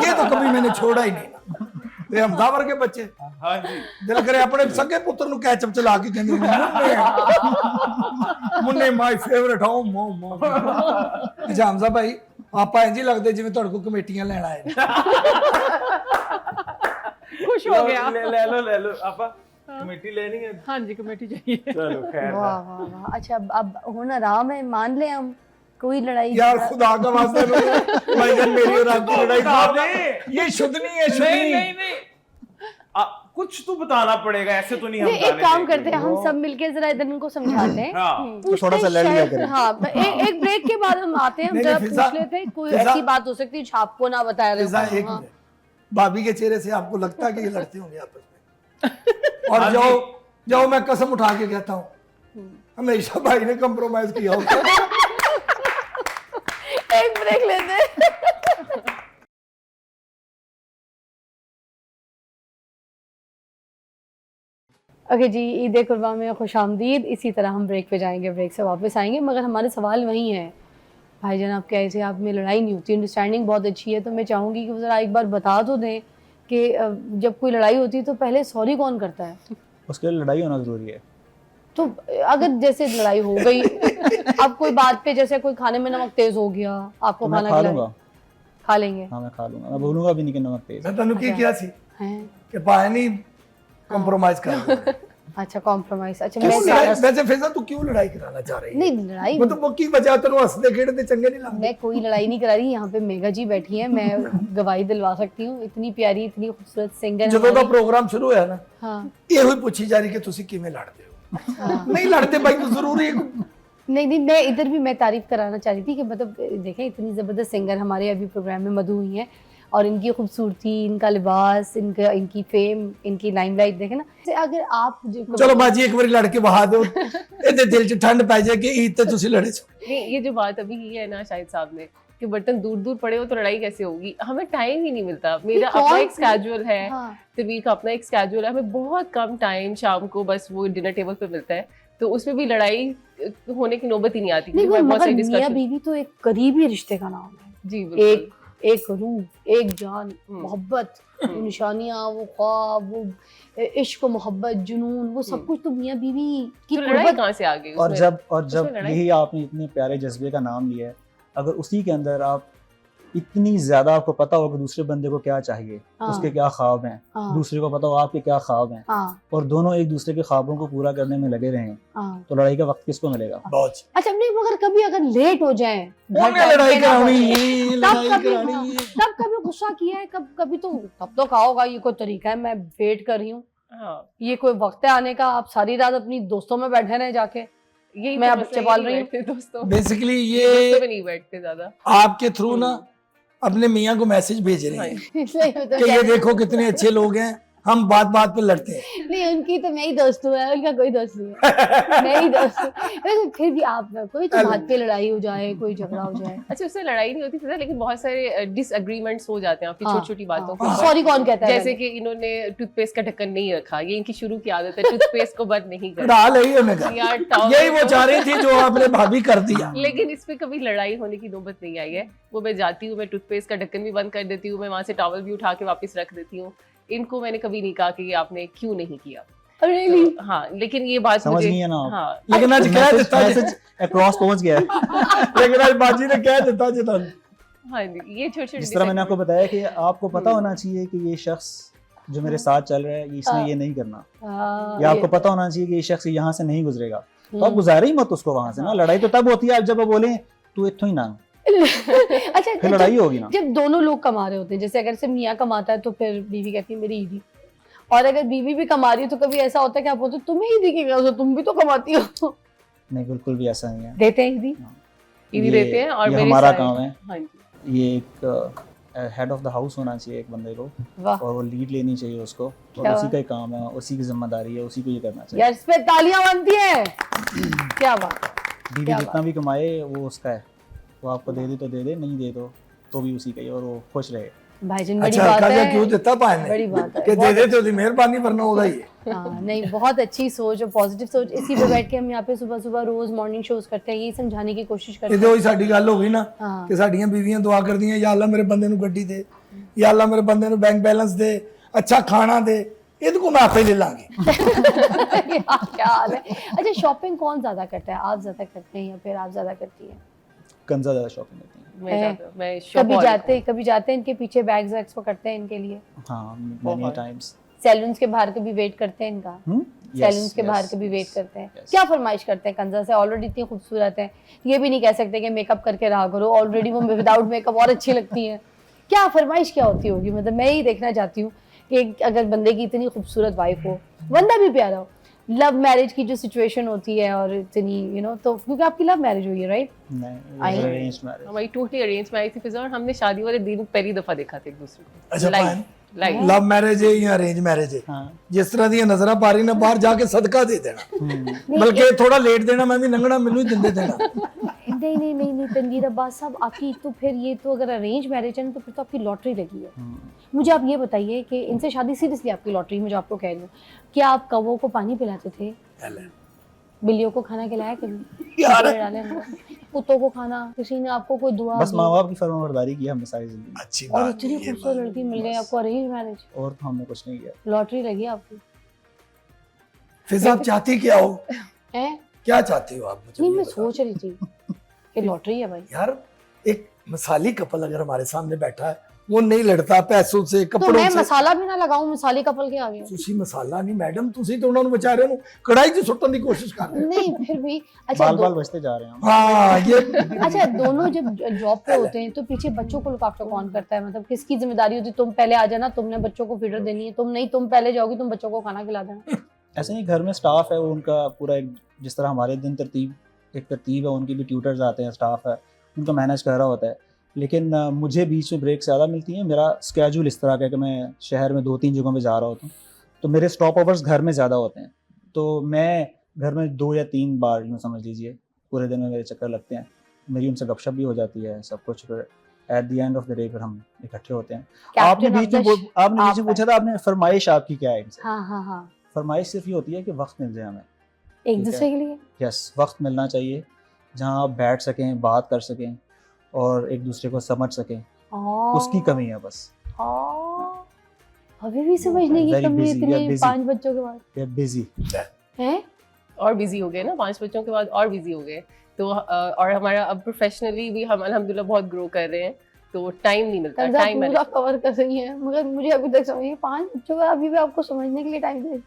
ये तो कभी मैंने छोड़ा ही नहीं ना। ते हमदावर के बच्चे हाँ जी, दिल करे अपने सगे पुत्र नु कैचअप चला के कहंदे मुन्ने माय फेवरेट हो मो मो। अच्छा हमजा भाई आपा इंज ही लगदे जिवें तुहाडे को कमेटियां लेना आए ने। खुश हो गया। ले लो आपा, कमेटी लेनी है। हाँ जी कमेटी चाहिए। चलो खैर। वाह वाह वाह। अच्छा अब होना आराम है, मान ले हम, कोई लड़ाई यार खुदा का वास्ता भाईजान मेरी और आपकी लड़ाई नहीं ये शुद्धनी है, नहीं शुद्धनी नहीं नहीं, कुछ तो बताना पड़ेगा, ऐसे तो नहीं हम एक जाने काम देंगे। करते हैं, हम सब मिलके जरा इधर इनको समझाते हैं। हाँ। पूछते थोड़ा सा हैं लड़ लिया शायद- करें। हाँ एक ब्रेक के बाद हम आते हैं, हम नहीं, जरा नहीं, पूछ फिजा- लेते हैं, कोई फिजा- ऐसी बात हो सकती है जो आपको ना बताया रहे फिजा हो। एक हाँ। मिनट, भाभी के चेहरे से आपको लगता है कि ये लड़ते होंगे आपस में? और हाँ जाओ जी। जाओ मैं कसम उठा के कहता हूँ हमेशा भाई ने कंप्रोमाइज किया होगा। एक ब्रेक लेते हैं। ओके जी, ईद कुर्बान में खुश आमदीद। इसी तरह हम ब्रेक पे जाएंगे, ब्रेक से वापस आएंगे, मगर हमारे सवाल वही हैं। भाईजान आप कह रहे थे आप में लड़ाई नहीं होती, अंडरस्टैंडिंग बहुत अच्छी है, तो मैं चाहूँगी कि वो ज़रा एक बार बता तो दें कि जब कोई लड़ाई होती है तो पहले सॉरी कौन करता है? उसके लिए लड़ाई होना जरूरी है। तो अगर जैसे लड़ाई हो गई अब कोई बात पे, जैसे कोई खाने में नमक तेज हो गया, आपको तो मैं खाना खा खिलाया, लूंगा। खा लेंगे हाँ मैं खा लूंगा, मैं बोलूंगा भी नहीं कि नमक तेज। मैं तनु की किया सी हैं? कि भाई नहीं कंप्रोमाइज कर। अच्छा कॉम्प्रोमाइज। अच्छा क्यों मैं लड़ाई वैसे फिजा तू क्यों लड़ाई कराना चाह रही है? नहीं लड़ाई मतलब वो की वजह तेनु हंसदे खेडदे चंगे नहीं लगदे? मैं कोई लड़ाई नहीं करा रही, यहाँ पे मेगा जी बैठी हैं, मैं गवाही दिलवा सकती हूँ, इतनी प्यारी इतनी खूबसूरत सिंगर है ਜਦੋਂ ਦਾ हमारी। ਪ੍ਰੋਗਰਾਮ ਸ਼ੁਰੂ ਹੋਇਆ ਨਾ हाँ ਇਹੋ ਹੀ ਪੁੱਛੀ ਜਾ ਰਹੀ ਕਿ ਤੁਸੀਂ ਕਿਵੇਂ ਲੜਦੇ ਹੋ। नहीं लड़ते भाई तो जरूरी है। नहीं मैं इधर भी मैं तारीफ कराना चाह रही थी कि मतलब देखें इतनी ज़बरदस्त सिंगर हमारे अभी प्रोग्राम में मधु हुई हैं, और इनकी खूबसूरती, इनका लिबास, इनकी फेम, इनकी लाइमलाइट देखें ना। अगर आप चलो बाजी एक बार लड़के बहा दो ਇਹਦੇ ਦਿਲ 'ਚ ਠੰਡ ਪੈ ਜਾਏ ਕਿ ईद ਤੇ ਤੁਸੀਂ लड़े सो। नहीं, ये जो बात अभी की है ना शाहिद साहब ने कि बर्तन दूर दूर पड़े हो तो लड़ाई कैसे होगी, हमें टाइम ही नहीं मिलता। मेरा कौन अपना एक सी- स्केड्यूल है, हाँ। तनवीर का अपना एक स्केड्यूल है, हमें बहुत कम टाइम शाम को बस वो डिनर टेबल पे मिलता है, तो उसमें भी लड़ाई होने की नौबत ही नहीं आती। नहीं क्योंकि वो बहुत मगर सारी मियाँ discussion- बीवी तो एक करीबी रिश्ते का नाम है, जी बिल्कुल। एक रूह, एक जान, मोहब्बत, वो निशानियाँ, वो ख्वाब, वो इश्क, मोहब्बत, जुनून, वो सब कुछ तो मियाँ बीवी की तो लड़ाई कुर्बत। कहाँ से आ गई और उसमें? जब उसमें लड़ाई- यही आपने इतने प्यारे जज्बे का नाम लिया है, अगर उसी के अंदर आप इतनी ज्यादा आपको पता हो कि दूसरे बंदे को क्या चाहिए, हाँ। उसके क्या ख्वाब हैं, हाँ दूसरे को पता हो आपके क्या ख्वाब हैं, हाँ और दोनों एक दूसरे के ख्वाबों को पूरा करने में लगे रहें, हाँ। तो लड़ाई का वक्त किसको मिलेगा? बहुत अच्छा नहीं मगर कभी अगर लेट हो जाए, ਉਹਨੇ लड़ाई करानी तब लड़ाई कभी करानी हाँ, तब कभी गुस्सा किया है, कभी तो तब तो कहा होगा ये कोई तरीका है, मैं वेट कर रही हूँ, हाँ, ये कोई वक्त है आने का, आप सारी रात अपनी दोस्तों में बैठे रहे जाके, यही मैं तो अब मसला, बच्चे पाल यही रही हूँ। बैठते दोस्तों बेसिकली दोस्तों ये में नहीं बैठते ज्यादा। आपके थ्रू ना अपने मियाँ को मैसेज भेज रहे हैं नहीं, कि ये देखो कितने अच्छे लोग हैं, हम बात बात पे लड़ते हैं। नहीं, उनकी तो मैं ही दोस्त हूँ, उनका कोई दोस्त नहीं है। मैं ही दोस्त हूँ। लेकिन फिर भी आप कोई तो बात पे लड़ाई हो जाए, कोई झगड़ा हो जाए। अच्छा, उससे लड़ाई नहीं होती फिजा, लेकिन बहुत सारे डिसएग्रीमेंट्स हो जाते हैं आपकी हाँ, छोटी छोटी बातों के हाँ। ऊपर। सॉरी कौन कहता है? जैसे कि इन्होंने टूथपेस्ट का ढक्कन नहीं रखा, ये इनकी शुरू की आदत है, टूथपेस्ट को बंद नहीं करना। डाल है उन्हें कर। यार towel यही वो को- चाह रही थी जो आपने भाभी कर दिया। लेकिन इस पे कभी लड़ाई होने की नौबत नहीं आई है। वो मैं जाती हूँ, मैं टूथपेस्ट का ढक्कन भी बंद कर देती हूँ, मैं वहां से टॉवल भी उठा के वापस रख देती हूँ। इनको मैंने कभी नहीं कहा कि ये आपने क्यों नहीं किया। Really? तो, हाँ, लेकिन ये बात समझ मुझे गई है ना आप? हाँ, लेकिन आज कह देता है, मैसेज अक्रॉस पहुंच गया है। लेकिन आज बाजी ने कह देता है जितना। हाँ जी, ये छोटे जिस तरह मैंने आपको बताया कि आपको पता होना चाहिए कि ये शख्स जो मेरे साथ चल रहा है, इसने ये नहीं करना, हाँ, या आपको पता होना चाहिए कि ये शख्स यहाँ से नहीं गुजरेगा, तो आप गुजारे ही मत उसको वहां से ना। हाँ। लड़ाई तो तब होती है जब आप बोले तू इत्थों ही ना, अच्छा, फिर लड़ाई होगी ना। जब दोनों लोग कमा रहे होते हैं, जैसे अगर सिर्फ मियाँ कमाता है तो फिर बीवी कहती है मेरी ईदी, और अगर बीवी भी कमा रही है तो कभी ऐसा होता है कि आप बोलते हो तुम्हें ईदी की क्या जरूरत, तुम भी तो कमाती हो। नहीं, बिल्कुल भी ऐसा नहीं है। देते हैं ईदी? ईदी ये- देते हैं। और ये मेरे हमारा सारे- काम है। हाँ जी, ये एक हेड ऑफ द हाउस होना चाहिए एक बंदे को, वाह और वो लीड लेनी चाहिए उसको, और क्या उसी बात। का ही काम है, उसी की जिम्मेदारी है, उसी को ये करना चाहिए। यार, इस पे तालियां बनती हैं। क्या बात। बीवी क्या जितना भी कमाए वो उसका है, वो आपको दे दे तो दे दे, नहीं दे तो भी उसी का ही, और वो खुश रहे। भाईजान, बड़ी अच्छा बात काजा है, क्यों देता पाने बड़ी बात है। कि दे देते होती मेहरबानी वरना होगा ही। हाँ, नहीं, बहुत अच्छी सोच और पॉजिटिव सोच। इसी पे बैठ के हम यहाँ पे सुबह सुबह रोज मॉर्निंग शोज करते हैं, यही समझाने की कोशिश करते ਇਹਦੇ हैं। ਹੋਈ ਸਾਡੀ ਗੱਲ ਹੋ ਗਈ ਨਾ हाँ। ਕਿ ਸਾਡੀਆਂ ਬੀਵੀਆਂ ਦੁਆ ਕਰਦੀਆਂ ਯਾ ਅੱਲਾ ਮੇਰੇ ਬੰਦੇ ਨੂੰ ਗੱਡੀ ਦੇ, ਯਾ ਅੱਲਾ ਮੇਰੇ ਬੰਦੇ ਨੂੰ ਬੈਂਕ बैलेंस दे, अच्छा खाना दे, ਇਹਦੇ को मैं आपे ले लांगे। यार, क्या हाल है। अच्छा, शॉपिंग कौन ज्यादा करता है, आप ज्यादा करते हैं या फिर आप ज्यादा करती हैं? कंजा ज़्यादा शॉपिंग करती हैं। मैं कभी जाते हैं इनके पीछे, बैग्स वैग्स पकड़ते हैं इनके लिए, हाँ, मैनी बहुत। टाइम्स। सैलून्स के बाहर कभी वेट करते हैं इनका, सैलून्स के बाहर कभी वेट करते हैं? yes. क्या फरमाइश करते हैं कंजा से? ऑलरेडी इतनी खूबसूरत है, ये भी नहीं कह सकते कि मेकअप करके रहा करो, ऑलरेडी वो विदाउट मेकअप और अच्छी लगती हैं। क्या फरमाइश क्या होती होगी? मतलब मैं ही देखना चाहती हूँ कि अगर बंदे की इतनी खूबसूरत वाइफ हो, बंदा भी प्यारा हो, लव मैरिज की जो सिचुएशन होती है और इतनी तो क्योंकि आपकी लव मैरिज हुई है, राइट? नहीं, अरेंज्ड मैरिज। हमारी टोटली अरेंज मैरिज थी फिजा, और हमने शादी वाले दिन पहली दफा देखा था एक दूसरे को। अच्छा लाइव लाइव लव मैरिज है या अरेंज मैरिज है, हाँ। जिस तरह दी नजर पा रही ना बाहर जाके सदका दे देना, बल्कि थोड़ा लेट देना, मैं भी लंगड़ा मैनू ही दिंदे देना। नहीं नहीं नहीं नहीं, तनवीर अब्बास साहब, आपकी तो फिर ये तो अगर अरेंज मैरिज है ना तो फिर तो आपकी लॉटरी लगी है। मुझे आप ये बताइए कि इनसे शादी सीरियसली आपकी लॉटरी, मुझे आपको कह रही हूँ, क्या आप कौवों को पानी पिलाते थे, बिल्लियों को खाना खिलाया कभी, यार। डाले अंदर? कुत्तों को खाना, किसी ने आपको कोई दुआ बस दी? माँ बाप की फरमाबरदारी की हमने सारी जिंदगी, अच्छी और बात इतनी है, ये खूबसूरत बात। लड़की मिल गई आपको, अरेंज मैरिज, और तो हमने कुछ नहीं किया। लॉटरी लगी आपकी फिजा आप चाहती क्या हो, है? क्या चाहती हो आप? मुझे नहीं, ये मैं बताओ। सोच रही थी कि लॉटरी है भाई। यार एक मिसाली कपल अगर हमारे सामने बैठा है, वो नहीं लड़ता पैसों से, तो कपड़ों मैं से। मसाला भी ना लगाऊं, मसाले कपल के आगे? ਤੁਸੀਂ ਮਸਾਲਾ ਨਹੀਂ ਮੈਡਮ, ਤੁਸੀਂ ਤਾਂ ਉਹਨਾਂ ਨੂੰ ਵਿਚਾਰਿਆਂ ਨੂੰ ਕੜਾਈ 'ਚ ਸੁੱਟਣ ਦੀ ਕੋਸ਼ਿਸ਼ ਕਰ ਰਹੇ ਹੋ। नहीं, फिर भी अच्छा बाल बाल बचते जा रहे हैं हम। हाँ ये अच्छा, दोनों जब जॉब पे होते हैं तो पीछे बच्चों को लुक आफ्टर कौन करता है? मतलब किसकी जिम्मेदारी होती है? तुम पहले आ जाना, तुमने बच्चों को फीडर देनी है, तुम नहीं, तुम पहले जाओगी, तुम बच्चों को खाना खिला देना। ऐसे नहीं, घर में स्टाफ है, वो उनका पूरा एक, जिस तरह हमारे दिन एक तरतीब है, उनकी भी ट्यूटर्स आते हैं, स्टाफ है, उनका मैनेज कर रहा होता है। लेकिन मुझे बीच में ब्रेक ज़्यादा मिलती हैं। मेरा स्केड्यूल इस तरह का है कि मैं शहर में 2-3 जगहों पे जा रहा होता हूँ, तो मेरे स्टॉप ओवर्स घर में ज़्यादा होते हैं, तो मैं घर में 2 या 3 बार यूँ समझ लीजिए पूरे दिन में मेरे चक्कर लगते हैं। मेरी उनसे गपशप भी हो जाती है, सब कुछ। फिर at the end of the day फिर हम इकट्ठे होते हैं। आपने Captain बीच of में the आपने बीच में आप पूछा था, आपने फरमाइश आपकी क्या है इनसे? हाँ हाँ हाँ, फरमाइश सिर्फ ये होती है कि वक्त मिल जाए हमें। एक ठीक दूसरे है। के लिए। यस, वक्त मिलना चाहिए जहाँ आप बैठ सकें, बात कर सकें और एक दूसरे को समझ सकें, उसकी कमी है बस। अभी भी समझने की Very कमी है busy, we are इतने busy. 5 बच्चों के बाद वी आर बिजी। हैं? और बिजी हो गए ना, 5 बच्चों के बाद और बिजी हो गए। तो और हमारा अब प्रोफेशनली भी हम अल्हम्दुलिल्लाह बहुत ग्रो कर रहे हैं, तो टाइम नहीं मिलता। कंजा टाइम पूरा कवर कर रही है, मगर मुझे अभी तक समझ नहीं, 5 बच्चों का अभी भी आपको समझने के लिए टाइम दे।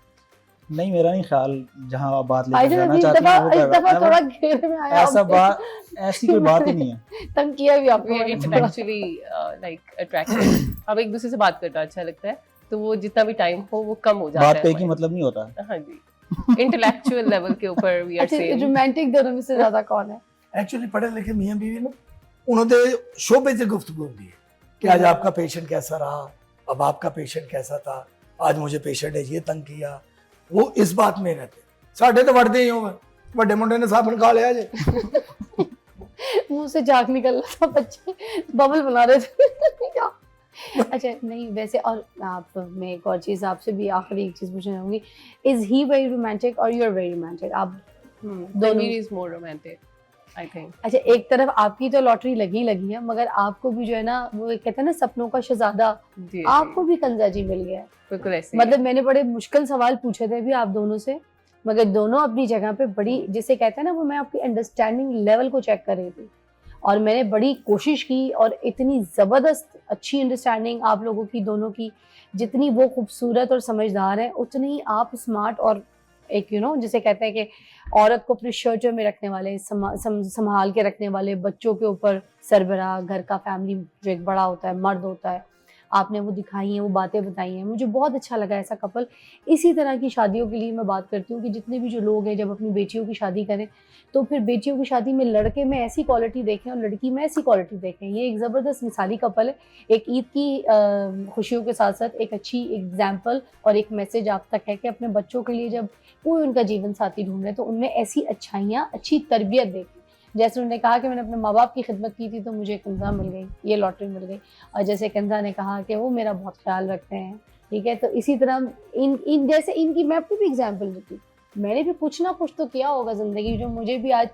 नहीं, मेरा नहीं ख्याल, जहाँ आप बात लेकर भाईजान जाना अभी इस चाहती हैं वो दफा कर रहा थोड़ा है। घेरे में आया ऐसा आपके। बात, ऐसी कोई बात ही नहीं है। तंग किया भी आपको मैंने थोड़ा। Intellectually like attractive. अब एक दूसरे से बात करना अच्छा लगता है, तो वो जितना भी टाइम हो वो कम हो जाता है। बात कहीं की मतलब नहीं होता। हाँ जी, इंटेलेक्चुअल लेवल के ऊपर वी आर अच्छा, सेम। रोमांटिक दोनों में से ज्यादा कौन है? एक्चुअली पढ़े लिखे मियाँ बीवी ना, उन्होंने शोबे से गुफ्तगू होती है कि आज आपका पेशेंट कैसा रहा, अब आपका पेशेंट कैसा था, आज मुझे पेशेंट है ये तंग किया, वो इस बात में रहते। साढ़े तो वड़ते ही हो बड़े मुंडे ने साबन खा लिया जे। मुंह से झाग निकल रहा था, बच्चे बबल बना रहे थे क्या? अच्छा नहीं वैसे, और आप, मैं एक और चीज़ आपसे भी आखिरी एक चीज़ पूछना चाहूँगी, इज ही वेरी रोमांटिक और यू आर वेरी रोमांटिक? आप दोनों? Tanveer is more romantic, I think. अच्छा, एक तरफ आपकी तो लॉटरी लगी है, मगर आपको भी जो है ना, वो कहते हैं ना सपनों का शहजादा, जी, आपको भी कंजा जी मिल गया है। बिल्कुल ऐसे ही मतलब मैंने बड़े मुश्किल सवाल पूछे थे भी आप दोनों से, मगर दोनों अपनी जगह पे बड़ी, जिसे कहते हैं ना, वो मैं आपकी अंडरस्टैंडिंग लेवल को चेक कर रही थी और मैंने बड़ी कोशिश की, और इतनी ज़बरदस्त अच्छी अंडरस्टैंडिंग आप लोगों की दोनों की, जितनी वो खूबसूरत और समझदार है उतनी आप स्मार्ट और एक जिसे कहते हैं कि औरत को अपने शर्चर में रखने वाले, संभाल के रखने वाले, बच्चों के ऊपर सरबराह, घर का फैमिली जो एक बड़ा होता है, मर्द होता है, आपने वो दिखाई हैं, वो बातें बताई हैं, मुझे बहुत अच्छा लगा ऐसा कपल। इसी तरह की शादियों के लिए मैं बात करती हूँ कि जितने भी जो लोग हैं जब अपनी बेटियों की शादी करें तो फिर बेटियों की शादी में लड़के में ऐसी क्वालिटी देखें और लड़की में ऐसी क्वालिटी देखें। ये एक ज़बरदस्त मिसाली कपल है, एक ईद की खुशियों के साथ साथ एक अच्छी एग्जाम्पल और एक मैसेज आप तक है कि अपने बच्चों के लिए जब कोई उनका जीवन साथी ढूंढ रहे तो उनमें ऐसी अच्छाइयाँ, अच्छी तरबियत देखें। जैसे उन्होंने कहा कि मैंने अपने माँ बाप की खिदमत की थी तो मुझे कंजा मिल गई, ये लॉटरी मिल गई, और जैसे कंजा ने कहा कि वो मेरा बहुत ख्याल रखते हैं, ठीक है। तो इसी तरह इन जैसे इनकी मैं आपको भी एग्जाम्पल देती हूँ, मैंने भी कुछ ना कुछ तो किया होगा ज़िंदगी, जो मुझे भी आज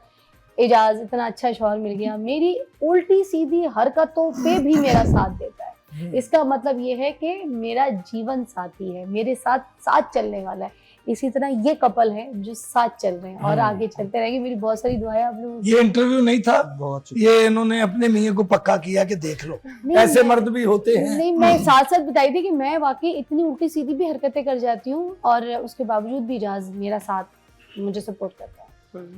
एजाज इतना अच्छा शौहर मिल गया, मेरी उल्टी सीधी हरकतों पे भी मेरा साथ देता है। इसका मतलब ये है कि मेरा जीवन साथी है, मेरे साथ साथ चलने वाला है। इसी तरह ये कपल है जो साथ चल रहे हैं और आगे चलते रहेंगे। मेरी बहुत सारी दुआएं आप लोग। ये इंटरव्यू नहीं था, बहुत ये इन्होंने अपने मियां को पक्का किया कि देख लो नहीं, ऐसे मैं- मर्द भी होते हैं। नहीं, मैं साथ साथ बताई थी कि मैं वाकई इतनी उल्टी सीधी भी हरकतें कर जाती हूँ और उसके बावजूद भी इजाज मेरा साथ मुझे सपोर्ट करता है।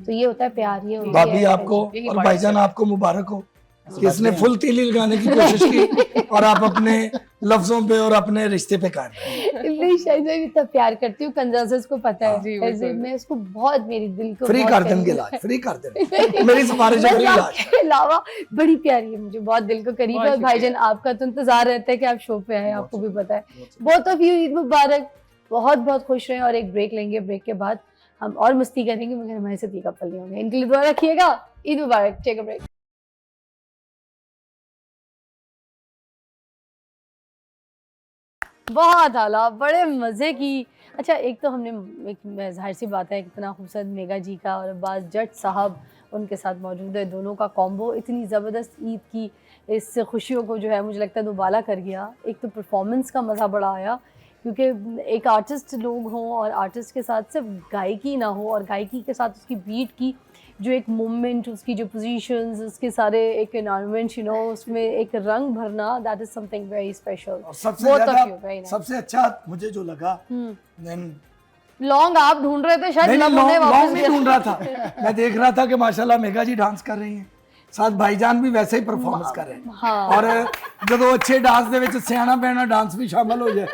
तो ये होता है प्यार, ये होती है भाभी attention। आपको यही और बात भाईजान है। आपको मुबारक हो कि इसने फुल तीली लगाने की कोशिश की और आप अपने लफ्जों पे और अपने रिश्ते पे काट रहे हैं। नहीं शायद मैं इतना प्यार करती हूँ कंजा से, उसको पता है। जी, ऐसे बिल्कुल। मैं उसको बहुत, मेरी दिल को फ्री बहुत कर करीब देंगे है। इलाज, फ्री कर देंगे, मेरी सिफारिश है बस फ्री इलाज। आपके अलावा बड़ी प्यारी है, मुझे बहुत दिल को करीब है। बहुत और भाईजान शुक्रिया। आपका तो इंतजार रहता है कि आप शो पे आए, आपको भी पता है। बहुत बहुत ऑफ यू, ईद मुबारक, बहुत बहुत खुश रहें। और एक ब्रेक लेंगे, ब्रेक के बाद हम और मस्ती करेंगे, मगर हमारे साथ ये कपल नहीं होंगे। इनके लिए दुआ रखिएगा। ईद मुबारक, टेक अ ब्रेक। बहुत आला, बड़े मज़े की। अच्छा, एक तो हमने एक ज़ाहिर सी बात है कितना खूबसूरत मेगा जी का और अब्बास जट साहब उनके साथ मौजूद है, दोनों का कॉम्बो इतनी ज़बरदस्त ईद की इस खुशियों को जो है मुझे लगता है दोबारा कर गया। एक तो परफॉर्मेंस का मज़ा बड़ा आया, क्योंकि एक आर्टिस्ट लोग हों और आर्टिस्ट के साथ सिर्फ गायकी ना हो, और गायकी के साथ उसकी बीट की जो एक मूवमेंट, उसकी जो पोजीशंस, उसके सारे एक एनवायरनमेंट, उसमें एक रंग भरना, that is something very special. और सबसे Both of you, ज्यादा very nice. सबसे अच्छा मुझे जो लगा, then लॉन्ग आप ढूंढ रहे थे शायद, नहीं लब उन्हें वापस लॉन्ग नहीं दिया। ढूंढ रहा था, मैं देख रहा था कि माशाल्लाह मेगा जी डांस कर रही हैं, साथ भाईजान भी वैसे ही परफॉर्मेंस कर रहे हैं। हाँ। और ਜਦੋਂ अच्छे डांस ਦੇ ਵਿੱਚ ਸਿਆਣਾ ਪੈਣਾ डांस भी शामिल हो जाए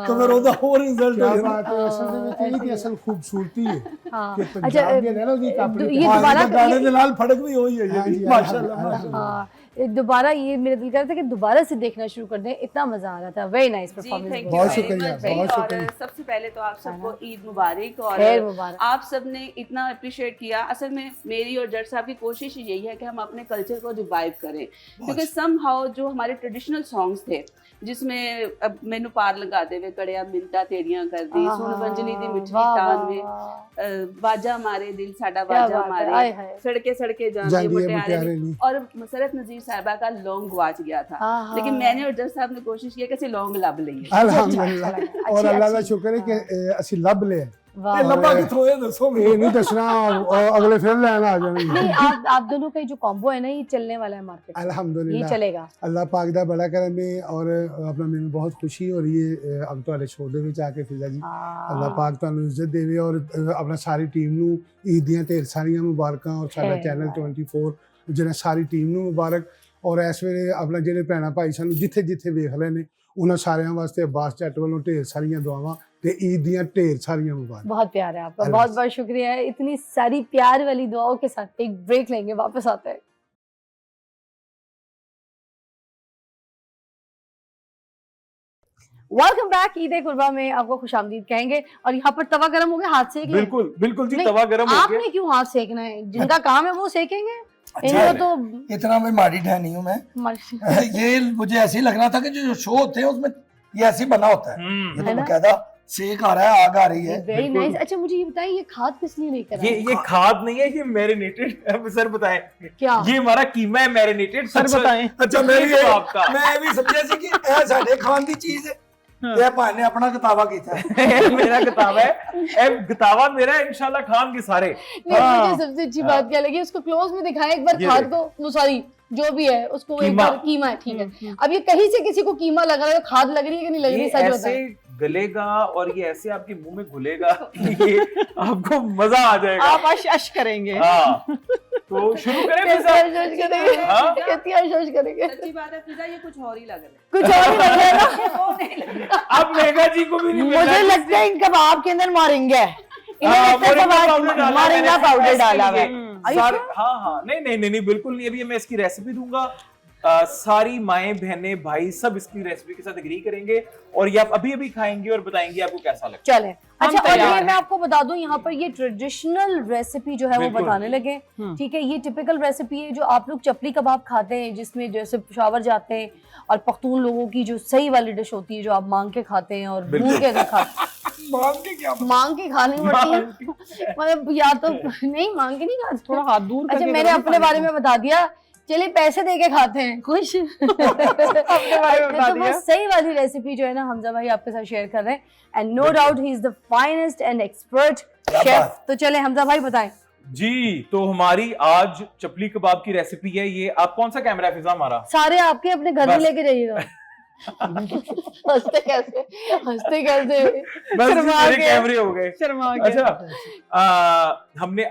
तो फिर ਉਹਦਾ ਹੋਰ ਰਿਜ਼ਲਟ क्या ਹੋ ਜਾਣਾ। बात है, असल में तो यही की असल खूबसूरती है हाँ। कि अच्छा, पंजाब के ना उसकी अपनी ये हाँ, दोबारा गाने ਦੇ ਨਾਲ फड़क भी होई है हाँ ये जी, माशाल्लाह हाँ, माशाल्लाह। हाँ, दोबारा ये मेरा दिल कर रहा था कि दोबारा से देखना शुरू कर दें, इतना मजा आ रहा था। Very nice performance. बहुत शुक्रिया, बहुत और शुक्रिया। सबसे पहले तो आप सबको ईद मुबारक। और खैर मुबारक। आप सबने इतना अप्रिशिएट किया। असल में मेरी और जट साहब की कोशिश यही है कि हम अपने कल्चर को रिवाइव करें, क्योंकि समहाउ जो हमारे ट्रेडिशनल सॉन्ग्स थे जिसमें अब मैनू पार लगा दे वे कड़िया मिन्नतां तेरियां कर दी, सुन वंजली दी मिठड़ी तान में, बाजा मारे दिल साडा बाजा मारे, सड़के सड़के जांदी जांदी मुटियारे मुटियारे नी। नी। और मसरत नजीर साहिबा का लॉन्ग गवाच गया था, हाँ, लेकिन हाँ। मैंने और जज साहब ने कोशिश की कि ਅਸੀਂ लॉन्ग ਲੱਭ ਲਈਏ। अल्हम्दुलिल्लाह, अच्छी- और अल्लाह का अच्छी- शुक्र है कि ਅਸੀਂ ਲੱਭ ਲਿਆ। वाह। ਇਹ ਲੱਭਾ ਕਿੱਥੋਂ ਇਹ ਦੱਸੋ ये ਮੈਨੂੰ। नहीं दसना और अगले फिर लेना आ जाएंगे। नहीं, आप दोनों का ये जो कॉम्बो है ना, ये चलने वाला है मार्केट में, ये अल्हम्दुलिल्लाह, चलेगा। अल्लाह पाक दा बड़ा करम है। और अपना मैंने बहुत खुशी हो रही है अब ਤੁਹਾਡੇ ਸ਼ੋਅ ਦੇ ਵਿੱਚ ਆ ਕੇ ਫਿਜ਼ਾ ਜੀ। ਅੱਲਾਹ ਪਾਕ ਤੁਹਾਨੂੰ ਇੱਜ਼ਤ ਦੇਵੇ ਔਰ ਆਪਣਾ ਸਾਰੀ ਟੀਮ ਨੂੰ ਈਦ ਦੀਆਂ ਢੇਰ ਸਾਰੀਆਂ ਮੁਬਾਰਕਾਂ ਔਰ ਸਾਡਾ ਖੈਰ ਚੈਨਲ ਮੁਬਾਰਕ। 24 ਜਿਹੜਾ ਸਾਰੀ ਟੀਮ ਨੂੰ ਮੁਬਾਰਕ। ਔਰ ਇਸ ਵੇਲੇ ਆਪਣਾ ਜਿਹੜੇ ਭੈਣਾਂ ਭਾਈ ਸਾਨੂੰ ਜਿੱਥੇ ਜਿੱਥੇ ਵੇਖ ਰਹੇ ਨੇ ਉਹਨਾਂ ਸਾਰਿਆਂ ਵਾਸਤੇ ਅब्बास जट ਵੱਲੋਂ ਢੇਰ ਸਾਰੀਆਂ ਦੁਆਵਾਂ ਤੇ ईद ਦੀਆਂ ਢੇਰ सारियां मुबारक। बहुत प्यार है आपका, अल्लाह बहुत बहुत शुक्रिया है इतनी सारी प्यार वाली दुआओं के साथ। एक ब्रेक लेंगे, वापस आते हैं। Welcome back. ईद कुर्बा में आपको खुशामदीद कहेंगे। और यहाँ पर तवा गर्म हो गया, हाथ सेक लें। बिल्कुल बिल्कुल जी, नहीं, तवा गर्म हो गया। आपने क्यों हाथ सेकना है? जिनका काम है वो सेकेंगे। अच्छा इनको तो इतना मैं माड़ी ढह नहीं हूँ मैं। ये मुझे ऐसे ही लग रहा था कि जो शो होते हैं उसमें ये ऐसे ही बना होता है। ये है तो ना? बकायदा सेक आ रहा है, आग आ रही है। Very nice. अच्छा मुझे ये बताइए, ये खाद किस लिए नहीं कर ये खाद नहीं है, ये मैरिनेटेड। सर बताएं क्या? ये हमारा कीमा है मैरिनेटेड। सर बताएं। अच्छा मैं भी आपका मैं भी समझा सी कि ਇਹ ਸਾਡੇ ਖਾਣ ਦੀ ਚੀਜ਼ ਹੈ। ਇਹ ਭਾਈ ਨੇ ਆਪਣਾ ਕਿਤਾਬਾ ਕੀਤਾ है। मेरा किताब है, किताबा मेरा है, इंशाल्लाह खान के सारे। नहीं, मुझे सबसे अच्छी बात क्या लगी, उसको क्लोज में दिखाया एक बार ये खाद को, वो सॉरी जो भी है उसको एक बार कीमा है, ठीक है। अब ये कहीं से किसी को कीमा लग रहा है तो खाद लग रही है कि नहीं लग रही, ये सच ऐसे बताएं। गलेगा और ये ऐसे आपके मुंह में घुलेगा कि ये आपको मजा आ जाएगा। आप अश अश करेंगे। हाँ, तो शुरू करें फिर कैसे साहब? अशोश करेंगे? हाँ? कैसे अशोश करेंगे? सच्ची बात है फिजा, ये कुछ और ही लग रहा है। कुछ और ही लग रहा है ना? वो नहीं लग रहा। अब मेघा जी को भी नहीं मिल रहा मुझे है। लगता है इनका बाप के अंदर मोरिंगा है। हाँ, इन्होंने मोरिंगा पाउडर डाला है मोरिंगा मैंने, पाउडर इसके डाला हुआ लिए। है। सारे हाँ हाँ नहीं बिल्कुल नहीं। अभी मैं इसकी रेसिपी दूंगा, सारी माएं बहनें भाई सब इसकी रेसिपी के साथ एग्री करेंगे और ये आप अभी अभी खाएंगे और बताएंगे आपको कैसा लगता चले। अच्छा और तैयार ये हैं। मैं आपको बता दूं, यहाँ पर ये ट्रेडिशनल रेसिपी जो है वो बिल्कुल। बताने लगे। ठीक है, ये टिपिकल रेसिपी है जो आप लोग चपली कबाब खाते हैं, जिसमें जैसे पेशावर जाते हैं और पख्तून लोगों की जो सही वाली डिश होती है जो आप मांग के खाते हैं और भून के अगर खाते मांग के क्या मांग के खानी पड़ती है। मतलब या तो नहीं मांग के नहीं खाते। थोड़ा हाथ दूर अच्छा करके मैंने करो अपने ना बारे में बता दिया, चलिए पैसे दे के खाते हैं, खुश। अपने बारे में बता तो दिया। बस सही वाली रेसिपी जो है ना हमजा भाई आपके साथ शेयर कर रहे हैं, and no doubt he is the finest and expert क्या शेफ। बात। तो चले हमजा भाई बताएं। जी, तो हमारी आज चपली कबाब की रेसिपी है। ये आप कौन सा कैमरा है फिजा हमारा? सारे आपके अपने घर में बस। लेके जाइएगा। हंसते कैसे बस शर्मा मेरे के। कैमरे हो गए। शर्मा के। अच्छा,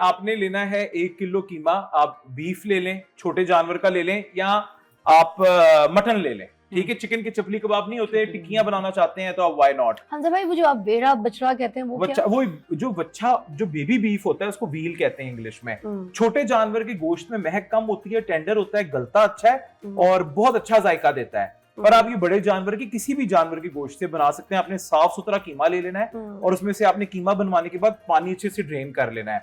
आपने लेना है 1 किलो कीमा। आप बीफ ले लें, छोटे जानवर का ले लें, या आप मटन ले लें। ठीक है, चिकन के चपली कबाब नहीं होते, टिक्कियां बनाना चाहते हैं तो आप व्हाई नॉट। हमजा भाई वो जो आप बेड़ा बछड़ा कहते हैं वो बच्चा क्या? वो जो बेबी बीफ होता है उसको व्हील कहते हैं इंग्लिश में। छोटे जानवर के गोश्त में महक कम होती है, टेंडर होता है, गलता अच्छा है और बहुत अच्छा जायका देता है। पर आप ये बड़े जानवर के किसी भी जानवर के गोश्त से बना सकते हैं। आपने साफ सुथरा कीमा ले लेना है और उसमें से आपने कीमा बनवाने के बाद पानी अच्छे से ड्रेन कर लेना है।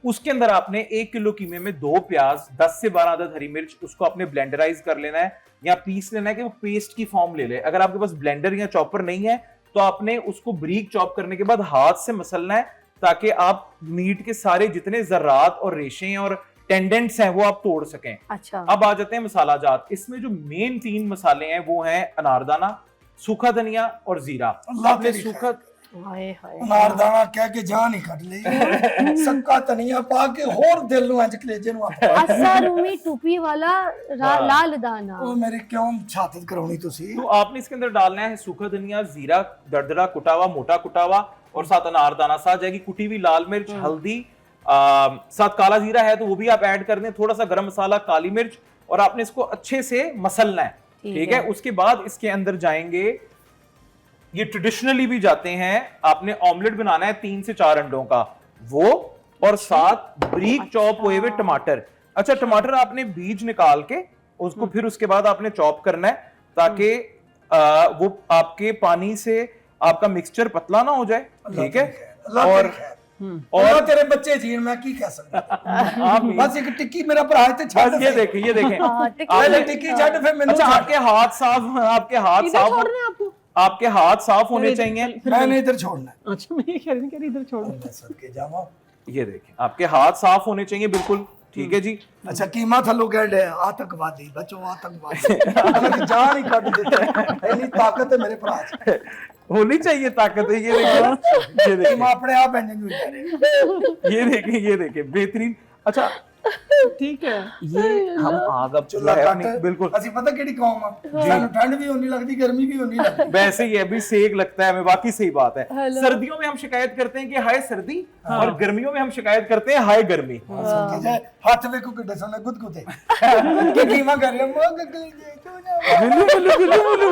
उसके अंदर आपने 1 किलो कीमे में 2 प्याज, 10 से 12 अदद हरी मिर्च, उसको आपने ब्लेंडराइज कर लेना है या पीस लेना है कि वो पेस्ट की फॉर्म ले ले। अगर आपके पास ब्लेंडर या चॉपर नहीं है तो आपने उसको बारीक चॉप करने के बाद हाथ से मसलना है ताकि आप मीट के सारे जितने जर्रात और रेशे और टेंडेंट्स हैं वो आप तोड़ सकें। अच्छा अब आ जाते हैं मसाला जात। इसमें जो मेन 3 मसाले हैं वो हैं अनारदाना, सूखा धनिया और जीरा। अल्लाह आपने तेरी सूखा हाय हाय नारदाना कह के जान ही कट ली। सक्का धनिया पा के होर दिल नु इंज कलेजे नु आता। असा रूमी टोपी वाला हाँ। लाल दाना। ओ मेरे क्यों छातित कराउनी तुसी। तो आपने इसके अंदर डालना है सूखा धनिया, जीरा, दरदरा कुटा हुआ, मोटा कुटा हुआ, और साथ अनारदाना, साथ जाएगी कुटी हुई लाल मिर्च, हल्दी, साथ काला जीरा है तो वो भी आप ऐड कर दें, थोड़ा सा गरम मसाला, काली मिर्च, और आपने इसको अच्छे से मसलना है। ठीक है, उसके बाद इसके अंदर जाएंगे, ये ट्रेडिशनली भी जाते हैं, आपने ऑमलेट बनाना है 3 से 4 अंडों का, वो, और साथ ब्रीक चॉप हुए हुए टमाटर। अच्छा, टमाटर आपने बीज निकाल के उसको फिर उसके बाद आपने चॉप करना है ताकि वो आपके पानी से आपका मिक्सचर पतला ना हो जाए। ठीक है, और तेरे बच्चे जीन मैं की कह सकता। बस एक टिक्की मेरा भरा है ते छाड़ बस ये देखें, ये देखें। हाँ, पहले टिक्की छाड़ फिर मैंने अच्छा, आपके हाथ साफ, इधर छोड़ना है आपको। आपके हाथ साफ होने चाहिए। मैंने इधर छोड़ना है। अच्छा मैं ये कह रही थी इधर छोड़ना। मैं सदके जावा। ये देखें, आपके हाथ साफ होने चाहिए बिल्कुल। ठीक है जी। अच्छा, कीमा थलो गैड है आतंकवादी बच्चों, आतंकवादी जान ही काट देता है। इतनी ताकत है मेरे पास, होनी चाहिए ताकत है। ये देखें, ये कीमा देखें, अपने आप इंजन हुई जा रहे। ये देखें, ये देखें, बेहतरीन। अच्छा, ठीक है। ये हम आग अब चुल्ला है कट अपनी, बिल्कुल ਅਸੀਂ पता ਕਿਹੜੀ ਕੌਮ ਆ ਸਾਨੂੰ ठंड भी होनी लगती, गर्मी भी होनी लगती। वैसे ही अभी सेक लगता है हमें, बाकी सही बात है। Hello. सर्दियों में हम शिकायत करते हैं कि हाय सर्दी, और गर्मियों में हम शिकायत करते हैं हाय गर्मी। सदके जाए हाथ ਵੇਖੋ ਕਿੱਡੇ ਸੋਹਣੇ ਗੁਦਗੁਦੇ ਕਿ कीमा कर रहे हो गुल्लू गुल्लू गुल्लू गुल्लू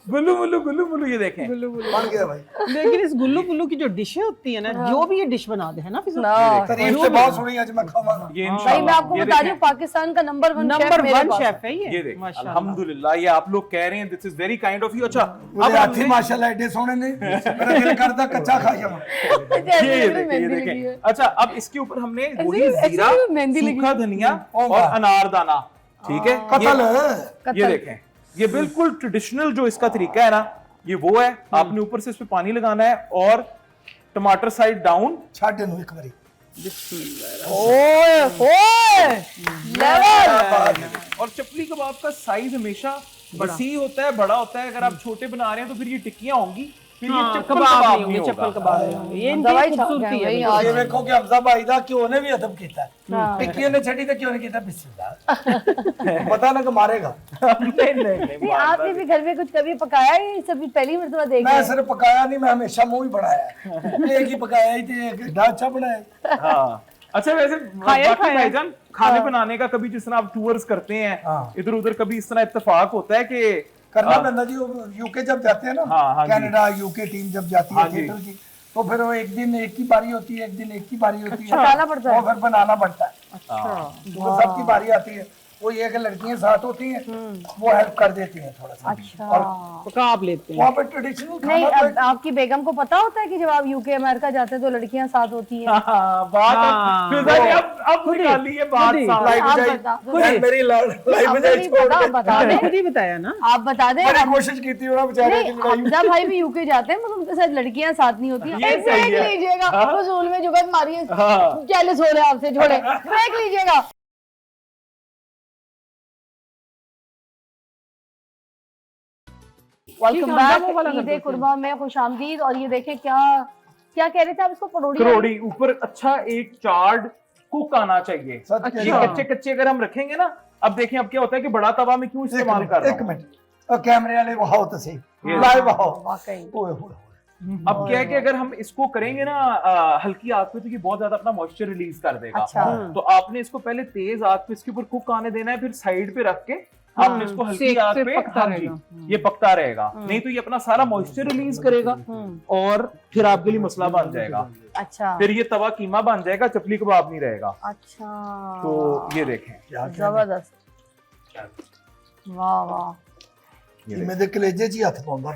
गुल्लू गुल्लू गुल्लू गुल्लू, ये देखें, बन गया भाई। लेकिन इस गुल्लू पुल्लू की जो डिशें होती है ना, जो भी ये डिश बना दे है ना फिजा, ना तारीफ तो बहुत सुनी आज मैं खावांगा। ये मैं भाई मैं आपको ये बता रही देखें। हूँ पाकिस्तान का नंबर 1 शेफ है ये देख माशाल्लाह। अल्हम्दुलिल्लाह, ये आप लोग कह रहे हैं this is very kind of you. अच्छा अब हाथी हमने- माशाल्लाह एडे सोने ने मेरा दिल करता कच्चा खा जाऊं। ये देखें। अच्छा अब इसके ऊपर हमने वही जीरा, मेहंदी लगी सूखा धनिया ओ और वाह। अनारदाना, ठीक है, कतल ये देखें, ये बिल्कुल ट्रेडिशनल जो इसका तरीका है ना, ये वो है। आपने ऊपर से इस पे पानी लगाना है और टमाटर साइड डाउन। छाटे नु एक बारी ओए ओए लेवल। और चपली कबाब का साइज हमेशा वसी होता है, बड़ा होता है। अगर आप छोटे बना रहे हैं तो फिर ये टिक्कियां होंगी, फिर ये हाँ, चप्पल कबाब कबाब नहीं नहीं होंगे, चप्पल होगा। कबाब नहीं होंगे। ये दवाई इनकी छाप खूबसूरती गए है। भाई ये आज। देखो कि हमजा भाई दा क्यों ने भी अदब कीता हाँ। टिक्की ने छड़ी ते क्यों नहीं कीता बिस्मिल्लाह पता ना कि मारेगा। नहीं आपने भी घर में कुछ कभी पकाया है? ये सभी पहली मर्तबा देख रहे मैं हैं। सिर्फ पकाया नहीं, मैं हमेशा मुंह ही बनाया है। एक ही पकाया ही थे, एक एडा अच्छा बनाया। हाँ। अच्छा वैसे खाया बाकी खाया। भाईजान खाने हाँ। बनाने का कभी जिस तरह आप टूर्स करते हैं हाँ। इधर उधर, कभी इस तरह इत्तेफाक होता है कि करना पैंदा जी। यूके जब जाते हैं ना, हाँ, हाँ जी। कनाडा यूके टीम जब जाती है हाँ जी। थिएटर की, तो फिर वो एक दिन एक की बारी होती है, एक दिन एक की बारी होती है, पकाना पड़ता है। और फिर बनाना पड़ता है। हाँ। तो सबकी बारी आती है। वो ये कि लड़कियां साथ होती हैं, वो हेल्प कर देती हैं थोड़ा सा। अच्छा और पकाब लेते हैं। वहाँ पे ट्रेडिशनल नहीं खाना अब आपकी बेगम को पता होता है कि जब आप यूके अमेरिका जाते हैं तो लड़कियां साथ होती हैं? हाँ, बात हाँ। फिर भाई अब निकाली है बात खुद साफ। लाइफ आप जाए बता- मैं मेरी लाइफ आपको जाए नहीं छोड़ पता, के बता आपने दें। खुद ही बताया ना। आप बता दें। मैंने कोशिश की थी ना बेचारे की नहीं लड़ाई हमजा भाई भी यूके जाते हैं मगर उनके साथ लड़कियां साथ नहीं होती। ये एक सही ब्रेक है। लीजिएगा, हाँ। फजूल में जुगत मारिए, हाँ। जेलस हो रहे हैं आपसे, छोड़े, ब्रेक लीजिएगा। वेलकम हमजा बैक वो वाला कर ईद देते हैं। कुर्बा में खुशामदीद। और ये देखें क्या क्या कह रहे थे आप इसको? करोड़ी करोड़ी ऊपर अच्छा एक चार्ड कुक आना चाहिए। सच अच्छा। कह ये रहा हूँ। कच्चे कच्चे अगर हम रखेंगे ना, अब देखें अब क्या होता है कि बड़ा तवा में क्यों इस्तेमाल कर रहा एक हूं। मिनट और कैमरे वाले वहां तो सही ये लाइव वहां वाकई ओए होए अब क्या है कि अगर हम इसको करेंगे ना हल्की आग पे, तो ये बहुत ज्यादा अपना मॉइस्चर रिलीज कर देगा। अच्छा तो आपने इसको पहले तेज आग पे इसके ऊपर कुक आने देना है, फिर साइड पे रख के आपने इसको हल्की सेक आग से पे, पकता हाँ जी, रहेगा। ये पकता रहेगा। नहीं तो ये अपना सारा मॉइस्चर रिलीज करेगा और फिर आपके लिए मसला बन जाएगा। अच्छा फिर ये तवा कीमा बन जाएगा, चपली कबाब नहीं रहेगा। अच्छा तो ये देखें, क्या जबरदस्त, वाह वाह। ये मैं देख कलेजे जी हाथ पाऊंगा।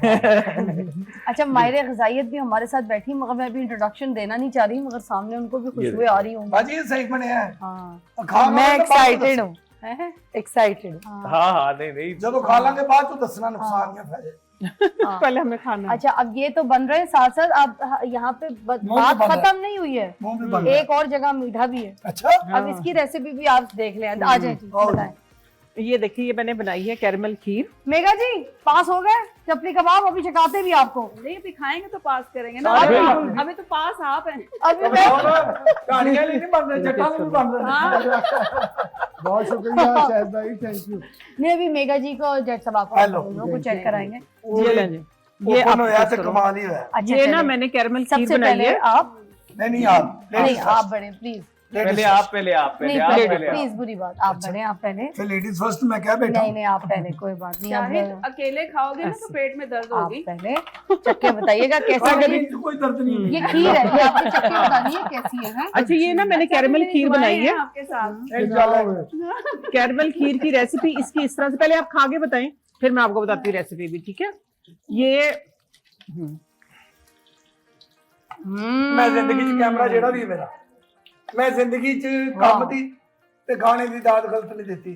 अच्छा माहिर ग़िज़ाइयत भी हमारे साथ बैठी, मगर मैं अभी इंट्रोडक्शन देना नहीं चाह रही, मगर सामने उनको भी खुशबू आ रही होंगी। बाजी ये सही बने हैं। हाँ खा मैं लांगे तो बाद चो एक्साइटेड दसना। हूँ, एक्साइटेड। हाँ हाँ नहीं नहीं जब खा लांगे बाद तो दसना नुकसान या फायदा। पहले हमें खाना है। अच्छा अब ये तो बन रहे हैं साथ साथ, अब यहाँ पे बात बन रहा है। खत्म नहीं हुई है, मुंह भी बंद है। एक और जगह मीठा भी है। अच्छा अब इसकी रेसिपी भी आप देख लें। आ जाए जी, और बताएं। ये देखिए, ये मैंने बनाई है कैरमल खीर। मेगा जी पास हो गए चपली कबाब, अभी चकाते भी आपको। नहीं अभी खाएंगे तो पास करेंगे ना। सारे अभी बिल्कुल। अभी तो पास आप हैं। अभी मैं कहानियां नहीं बन रही, जट्टा नहीं बन रही। बहुत शुक्रिया शाहिद भाई, थैंक यू। नहीं अभी मेगा जी को जेट साहब आपको हेलो। को चेक कराएंगे। ये लें जी। ये आप होया टेस्ट तो करो। कमाल ही है। अच्छा ये ना चलिए। मैंने कैरमल खीर सबसे बनाई पहले है। आप नहीं आप नहीं लेडीज आप बढ़े प्लीज। पहले आप नहीं आप पहले पहले आप। प्लीज, बुरी बात, आप बढ़े, आप पहले। फिर लेडीज फर्स्ट मैं क्या बैठा नहीं नहीं आप पहले, कोई बात नहीं। शाहिद आप अकेले खाओगे ना तो पेट में दर्द आप होगी। पहले चक्के बताइएगा कैसे बनी। कोई दर्द नहीं ये खीर है, ये आपको चक्के बता दीजिए कैसी है, हैं? अच्छा ये ना मैंने कैरमल खीर बनाई है। आपके साथ। कैरमल खीर की रेसिपी इसकी इस तरह से, पहले आप खा के बताएं फिर मैं आपको बताती हूँ रेसिपी भी, ठीक है। ये मैं जिंदगी च कैमरा जेड़ा भी मेरा, मैं जिंदगी च काम दी ते गाने दी दाद गलत नहीं देती।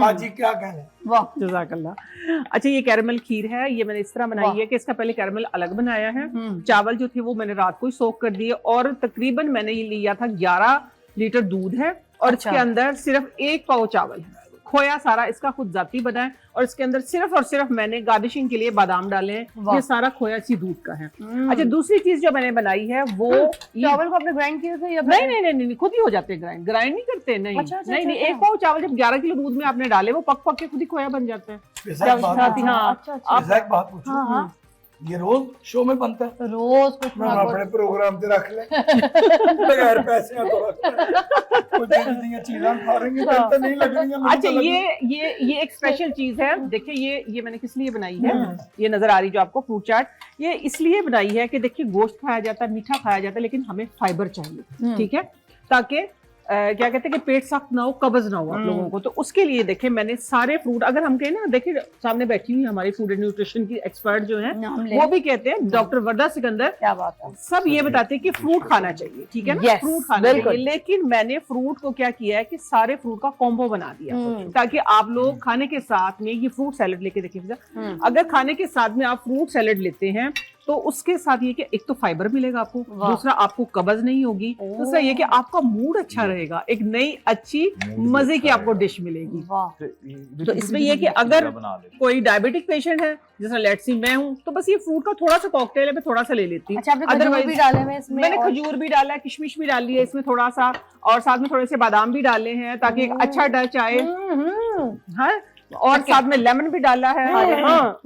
बाजी क्या कहने। वाह जज़ाकल्लाह। अच्छा ये कैरमल खीर है, ये मैंने इस तरह बनाई है कि इसका पहले कैरमल अलग बनाया है। चावल जो थे वो मैंने रात को ही सोक कर दिए और तकरीबन मैंने ये लिया था 11 लीटर दूध है और अच्छा। इसके अंदर सिर्फ 1 पाव चावल है। खोया सारा इसका खुद जाती बना है और इसके अंदर सिर्फ और सिर्फ मैंने गार्निशिंग के लिए बादाम डाले हैं। वाह। ये सारा खोया इसी दूध का है। अच्छा दूसरी चीज जो मैंने बनाई है वो चावल को आपने ग्राइंड किए थे या नहीं नहीं नहीं नहीं खुद ही हो जाते हैं ग्राइंड नहीं करते। नहीं अच्छा, अच्छा, नहीं नहीं अच्छा, 1 पाव चावल जब 11 किलो दूध में आपने डाले वो पक पक के खुद ही खोया बन जाता है। वैसा एक बात साथ ही हाँ अच्छा अच्छा वैसा एक बात पूछूं, हाँ हाँ ये रोज शो में बनता है। रोज कुछ मैं ना अपने कुछ। प्रोग्राम ते रख ले बगैर पैसे तो रख ले। कुछ चीजें चीजें खा रही हैं तो नहीं लग रही हैं। अच्छा ये एक स्पेशल चीज है। देखिए ये मैंने किस लिए बनाई है, ये नजर आ रही जो आपको फ्रूट चाट, ये इसलिए बनाई है कि देखिए गोश्त खाया जाता है, मीठा खाया जाता है, लेकिन हमें फाइबर चाहिए, ठीक है, ताकि क्या कहते हैं कि पेट सख्त ना हो, कब्ज ना हो आप लोगों को, तो उसके लिए देखें मैंने सारे फ्रूट, अगर हम कहें ना, देखिए सामने बैठी हुई हमारी फूड एंड न्यूट्रिशन की एक्सपर्ट जो है वो भी कहते हैं, डॉक्टर वर्दा सिकंदर, क्या बात है, सब ये बताते हैं कि फ्रूट खाना चाहिए, ठीक है ना, Yes, फ्रूट खाना बिल्कुल। चाहिए। लेकिन मैंने फ्रूट को क्या किया है कि सारे फ्रूट का कॉम्बो बना दिया, ताकि आप लोग खाने के साथ में ये फ्रूट सैलेड लेके देखिए, अगर खाने के साथ में आप फ्रूट सैलेड लेते हैं तो उसके साथ ये कि एक तो फाइबर मिलेगा आपको, दूसरा आपको कब्ज नहीं होगी, दूसरा ये कि आपका मूड अच्छा रहेगा, एक नई अच्छी मजे की आपको डिश मिलेगी। तो इसमें ये कि अगर कोई डायबिटिक पेशेंट है, जैसा लेट्स सी मैं हूँ, तो बस ये फ्रूट का थोड़ा सा कॉकटेल है, मैं थोड़ा सा ले लेती हूँ। अच्छा, आपने खजूर भी डाले हैं इसमें? मैंने और- खजूर भी डाला है, किशमिश भी डाली है इसमें थोड़ा सा, और साथ में थोड़े से बादाम भी डाले हैं ताकि एक अच्छा टच आए, हाँ, और साथ में लेमन भी डाला है। हाँ।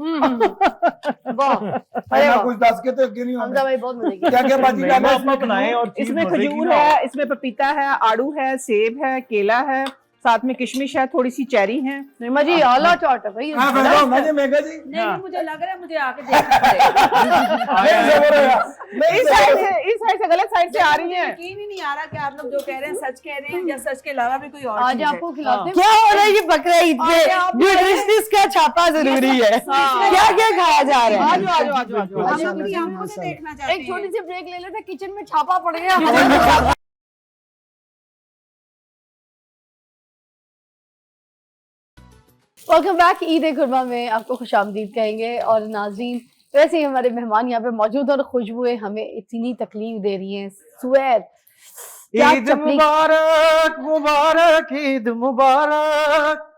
अरे कुछ दस के तो यकीन नहीं होगा। हमजा भाई बहुत मजे की। क्या क्या बाजी डाला है अपना बनाए और चीज इसमें मजे की खजूर ना हो। है, इसमें पपीता है, आड़ू है, सेब है, केला है, साथ में किशमिश है, थोड़ी सी चेरी है। निरमा जी आला चाट है भाई। हाँ बहरो मजे मेगा जी नहीं, मुझे लग रहा है मुझे आके देखना पड़ेगा। नहीं जबर है मैं इस साइड से गलत साइड से आ रही है। यकीन ही नहीं आ रहा कि आप लोग जो कह रहे हैं सच कह रहे हैं या सच के अलावा भी कोई और आज चीज़ है। आपको खिलाते हैं। क्या हो रहा है ये बकरा ईद पे? न्यूट्रिशनिस्ट का छापा जरूरी है। क्या क्या खाया जा रहा है? आजो आजो आजो आजो हम अपनी आंखों से देखना चाहते एक छोटी हैं। सी ब्रेक ले लेते, किचन में छापा पड़ गया। Welcome back. ईद कुर्बा में आपको खुशामदीद कहेंगे। और नाज़रीन, वैसे ही हमारे मेहमान यहाँ पे मौजूद हैं और खुशबुएं हमें इतनी तकलीफ दे रही हैं। सुवैर, क्या ईद चपली- मुबारक मुबारक ईद मुबारक,